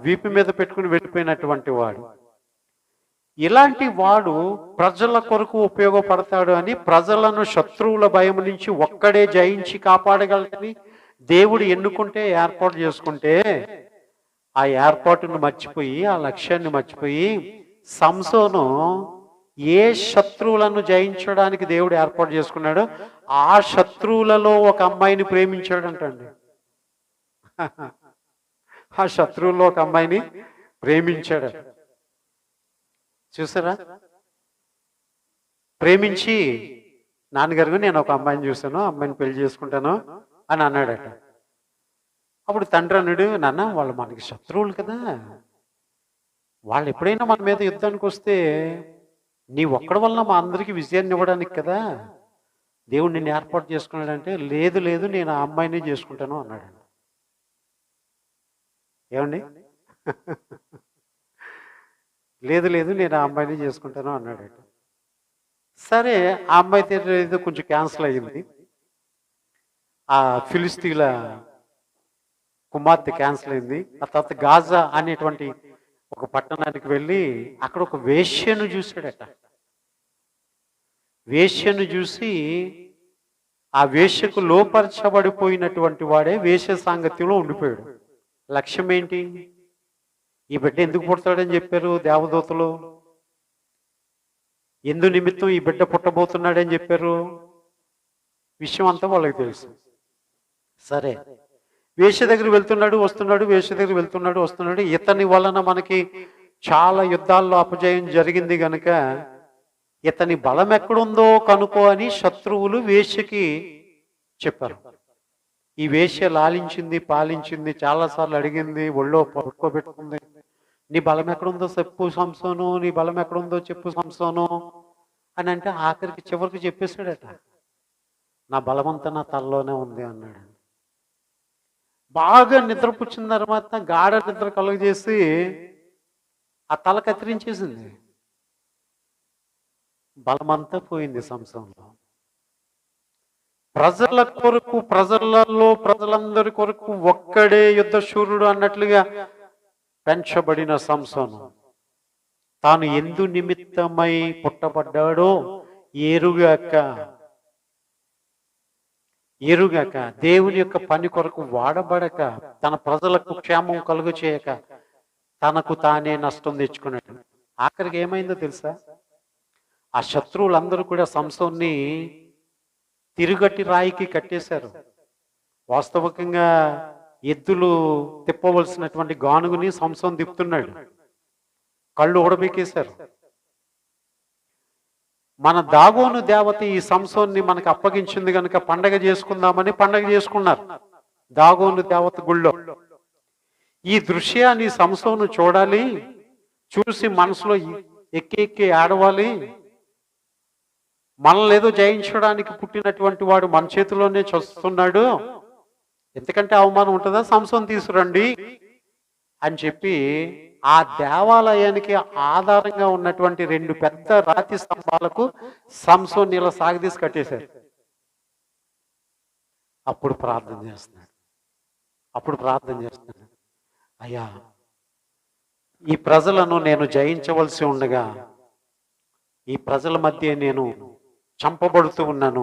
వీపు మీద పెట్టుకుని వెళ్ళిపోయినటువంటి వాడు. ఇలాంటి వాడు ప్రజల కొరకు ఉపయోగపడతాడు అని, ప్రజలను శత్రువుల భయం నుంచి ఒక్కడే జయించి కాపాడగలని దేవుడు ఎన్నుకుంటే, ఏర్పాటు చేసుకుంటే, ఆ ఏర్పాటును మర్చిపోయి, ఆ లక్ష్యాన్ని మర్చిపోయి సంసోను ఏ శత్రువులను జయించడానికి దేవుడు ఏర్పాటు చేసుకున్నాడో ఆ శత్రువులలో ఒక అమ్మాయిని ప్రేమించాడంటండి. ఆ శత్రువుల్లో ఒక అమ్మాయిని ప్రేమించాడు. చూసారా? ప్రేమించి, నాన్నగారు నేను ఒక అమ్మాయిని చూశాను, అమ్మాయిని పెళ్లి చేసుకుంటాను అని అన్నాడట. అప్పుడు తండ్రి అన్నాడు, నాన్న వాళ్ళు మనకి శత్రువులు కదా, వాళ్ళు ఎప్పుడైనా మన మీద యుద్ధానికి వస్తే నీ ఒక్కడి వలన మా అందరికీ విజయాన్ని ఇవ్వడానికి కదా దేవుడు నిన్ను ఏర్పాటు చేసుకున్నాడంటే, లేదు లేదు నేను ఆ అమ్మాయిని చేసుకుంటాను అన్నాడు. ఏమండి? లేదు లేదు నేను ఆ అమ్మాయిని చేసుకుంటాను అన్నాడట. సరే, ఆ అమ్మాయి ఏదో కొంచెం క్యాన్సిల్ అయ్యింది. ఆ ఫిలిస్తీన్ల కుమార్తె క్యాన్సిల్ అయింది. ఆ తర్వాత గాజా అనేటువంటి ఒక పట్టణానికి వెళ్ళి అక్కడ ఒక వేశ్యను చూశాడట. వేశ్యను చూసి ఆ వేశ్యకు లోపరచబడిపోయినటువంటి వాడే వేశ్య సాంగత్యంలో ఉండిపోయాడు. లక్ష్యం ఏంటి? ఈ బిడ్డ ఎందుకు పుడతాడని చెప్పారు దేవదూతలు, ఎందు నిమిత్తం ఈ బిడ్డ పుట్టబోతున్నాడని చెప్పారు, విషయం అంతా వాళ్ళకి తెలుసు. సరే, వేశ్య దగ్గర వెళ్తున్నాడు వస్తున్నాడు, వేశ్య దగ్గర వెళ్తున్నాడు వస్తున్నాడు. ఇతని వలన మనకి చాలా యుద్ధాల్లో అపజయం జరిగింది గనుక ఇతని బలం ఎక్కడుందో కనుక్కో అని శత్రువులు వేశ్యకి చెప్పారు. ఈ వేశ్య లాలించింది, పాలించింది, చాలాసార్లు అడిగింది, ఒళ్ళో పడుకోబెట్టుకుంది, నీ బలం ఎక్కడుందో చెప్పు సంసోను, నీ బలం ఎక్కడుందో చెప్పు సంసోను అని అంటే ఆఖరికి చివరికి చెప్పేశాడట, నా బలమంతా నా తలలోనే ఉంది అన్నాడు. బాగా నిద్రపుచ్చిన తర్వాత గాఢ నిద్ర కలుగజేసి ఆ తల కత్తిరించేసింది. బలమంతా పోయింది సంసోనులో. ప్రజల కొరకు, ప్రజలలో ప్రజలందరి కొరకు ఒక్కడే యుద్ధ శూరుడు అన్నట్లుగా పెంచబడిన సంసోను తాను ఎందు నిమిత్తమై పుట్టబడ్డాడో ఎరుగాక దేవుని యొక్క పని కొరకు వాడబడక, తన ప్రజలకు క్షేమం కలుగు చేయక తనకు తానే నష్టం తెచ్చుకున్నాడు. ఆఖరికి ఏమైందో తెలుసా? ఆ శత్రువులందరూ కూడా సంసోన్ని తిరుగట్టి రాయికి కట్టేశారు. వాస్తవికంగా ఎద్దులు తిప్పవలసినటువంటి గానుగుని సంసోన్ తిప్పుతున్నాడు. కళ్ళు ఊడబెక్కేశారు. మన దాగోను దేవత ఈ సంసోన్ని మనకు అప్పగించింది కనుక పండగ చేసుకుందామని పండగ చేసుకున్నారు దాగోను దేవత గుళ్ళో. ఈ దృశ్యాన్ని సంసోను చూడాలి, చూసి మనసులో ఎక్కి ఆడవాలి. మనల్ని ఏదో జయించడానికి పుట్టినటువంటి వాడు మన చేతిలోనే చస్తున్నాడు, ఎందుకంటే అవమానం ఉంటుందా, సంసోన్ తీసుకురండి అని చెప్పి ఆ దేవాలయానికి ఆధారంగా ఉన్నటువంటి 2 పెద్ద రాతి స్తంభాలకు సంసోన్ ఇలా సాగదీసి కట్టేశారు. అప్పుడు ప్రార్థన చేస్తున్నాడు, అయ్యా ఈ ప్రజలను నేను జయించవలసి ఉండగా ఈ ప్రజల మధ్య నేను చంపబడుతూ ఉన్నాను,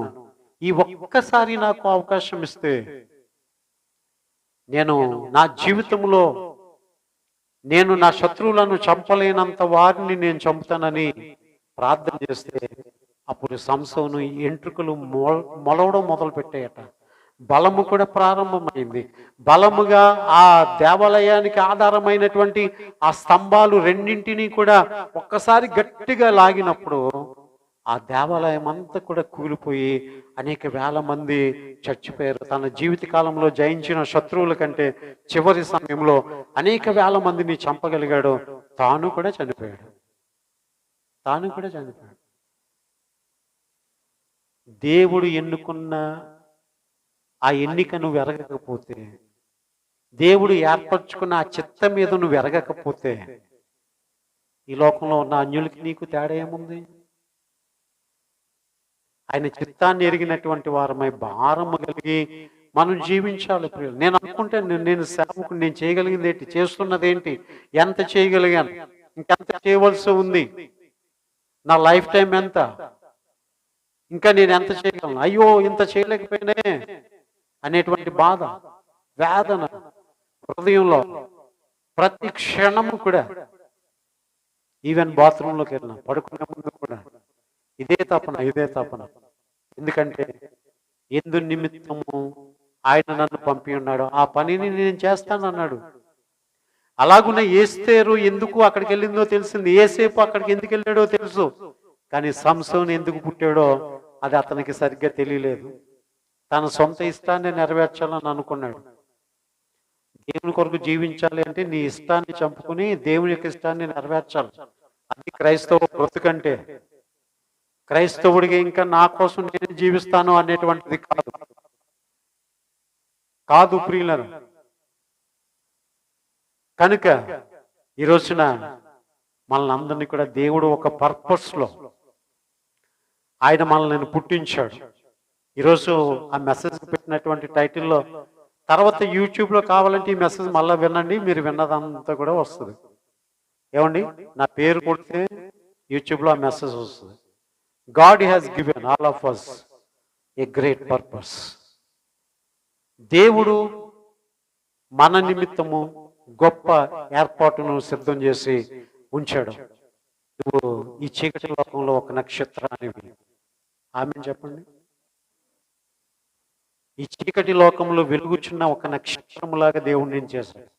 ఈ ఒక్కసారి నాకు అవకాశం ఇస్తే నేను నా జీవితంలో నేను నా శత్రువులను చంపలేనంత వారిని నేను చంపుతానని ప్రార్థన చేస్తే అప్పుడు సంసోను ఎంట్రుకలు మొలవడం మొదలు పెట్టాయట. బలము కూడా ప్రారంభమైంది. బలముగా ఆ దేవాలయానికి ఆధారమైనటువంటి ఆ స్తంభాలు రెండింటినీ కూడా ఒక్కసారి గట్టిగా లాగినప్పుడు ఆ దేవాలయం అంతా కూడా కూలిపోయి అనేక వేల మంది చచ్చిపోయారు. తన జీవిత కాలంలో జయించిన శత్రువుల కంటే చివరి సమయంలో అనేక వేల మందిని చంపగలిగాడు. తాను కూడా చనిపోయాడు. దేవుడు ఎన్నుకున్న ఆ ఎన్నిక నువ్వు ఎరగకపోతే, దేవుడు ఏర్పరచుకున్న ఆ చిత్తం మీద నువ్వు ఎరగకపోతే, ఈ లోకంలో ఉన్న అన్యులకి నీకు తేడా ఏముంది? ఆయన చిత్తాన్ని ఎరిగినటువంటి వారమై భారము కలిగి మనం జీవించాలి. నేను అనుకుంటే నేను సేవకు నేను చేయగలిగింది ఏంటి, చేస్తున్నది ఏంటి, ఎంత చేయగలిగాను, ఇంకెంత చేయవలసి ఉంది, నా లైఫ్ టైం ఎంత, ఇంకా నేను ఎంత చేయగలను, అయ్యో ఇంత చేయలేకపోయినే అనేటువంటి బాధ, వేదన హృదయంలో ప్రతి క్షణము కూడా. ఈవెన్ బాత్రూంలోకి వెళ్ళిన పడుకునే ముందు కూడా ఇదే తపన. ఎందుకంటే ఎందు నిమిత్తము ఆయన నన్ను పంపి ఉన్నాడు, ఆ పనిని నేను చేస్తానన్నాడు. అలాగున్న ఏస్తేరు ఎందుకు అక్కడికి వెళ్ళిందో తెలిసింది, ఏసేపు అక్కడికి ఎందుకు వెళ్ళాడో తెలుసు. కానీ సంసోను ఎందుకు పుట్టాడో అది అతనికి సరిగ్గా తెలియలేదు. తన సొంత ఇష్టాన్ని నెరవేర్చాలని అనుకున్నాడు. దేవుని కొరకు జీవించాలి అంటే నీ ఇష్టాన్ని చంపుకుని దేవుని యొక్క ఇష్టాన్ని నెరవేర్చాలి. అది క్రైస్తవ బ్రతుకంటే. క్రైస్తవుడికి ఇంకా నా కోసం నేను జీవిస్తాను అనేటువంటిది కాదు ప్రియులను. కనుక ఈ రోజున మనల్ని అందరినీ కూడా దేవుడు ఒక పర్పస్లో ఆయన మనల్ని పుట్టించాడు. ఈరోజు ఆ మెసేజ్ పెట్టినటువంటి టైటిల్లో తర్వాత యూట్యూబ్లో కావాలంటే ఈ మెసేజ్ మళ్ళీ వినండి, మీరు విన్నదంతా కూడా వస్తుంది. ఏమండి, నా పేరు కొడితే యూట్యూబ్లో ఆ మెసేజ్ వస్తుంది. God has given all of us a great purpose. దేవుడు మన నిమిత్తము గొప్ప ఏర్పాటును సిద్ధం చేసి ఉంచాడు. నువ్వు ఈ చీకటి లోకంలో ఒక నక్షత్రానివి. ఆమెను చెప్పండి. ఈ చీకటి లోకంలో వెలుగుచున్న ఒక నక్షత్రములాగా దేవుడు నేను చేశాడు.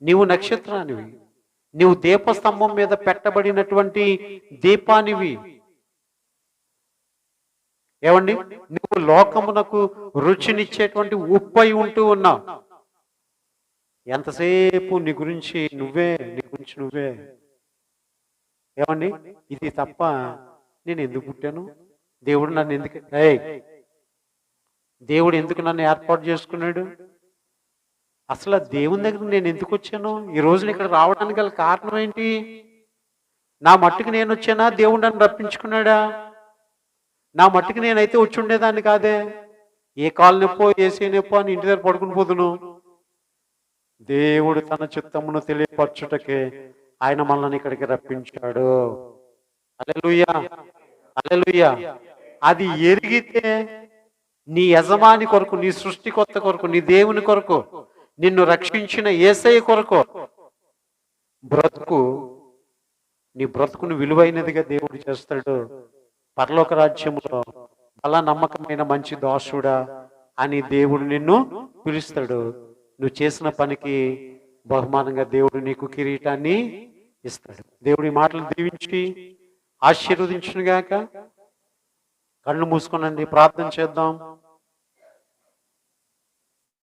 నీవు నక్షత్రానివి, నీవు దీపస్తంభం మీద పెట్టబడినటువంటి దీపానివి. ఏమండి, నువ్వు లోకమునకు రుచినిచ్చేటువంటి ఉప్పై ఉంటూ ఉన్నావు. ఎంతసేపు నీ గురించి నువ్వే. ఏమండి, ఇది తప్ప నేను ఎందుకు పుట్టాను, దేవుడు నన్ను ఎందుకు దేవుడు ఎందుకు నన్ను ఏర్పాటు చేసుకున్నాడు, అసలు దేవుని దగ్గర నేను ఎందుకు వచ్చాను, ఈ రోజున ఇక్కడ రావడానికి గల కారణం ఏంటి, నా మట్టుకు నేను వచ్చానా, దేవుడు నన్ను రప్పించుకున్నాడా, నా మట్టుకు నేనైతే వచ్చి ఉండేదాన్ని కాదే, ఏ కాలు నొప్పో ఏసీ నొప్పో అని ఇంటి దగ్గర పడుకుని పోదును. దేవుడు తన చిత్తమును తెలియపరచుటకే ఆయన మనల్ని ఇక్కడికి రప్పించాడు. హల్లెలూయా, హల్లెలూయా. అది ఎరిగితే నీ యజమాని కొరకు, నీ సృష్టికర్త కొరకు, నీ దేవుని కొరకు, నిన్ను రక్షించిన యేసయ్య కొరకు నీ బ్రతుకును విలువైనదిగా దేవుడు చేస్తాడు. పరలోక రాజ్యములో అలా నమ్మకమైన మంచి దాసుడా అని దేవుడు నిన్ను పిలుస్తాడు. నువ్వు చేసిన పనికి బహుమానంగా దేవుడు నీకు కిరీటాన్ని ఇస్తాడు. దేవుడి మాటలు దీవించి ఆశీర్వదించునుగాక. కళ్ళు మూసుకొనండి, ప్రార్థన చేద్దాం.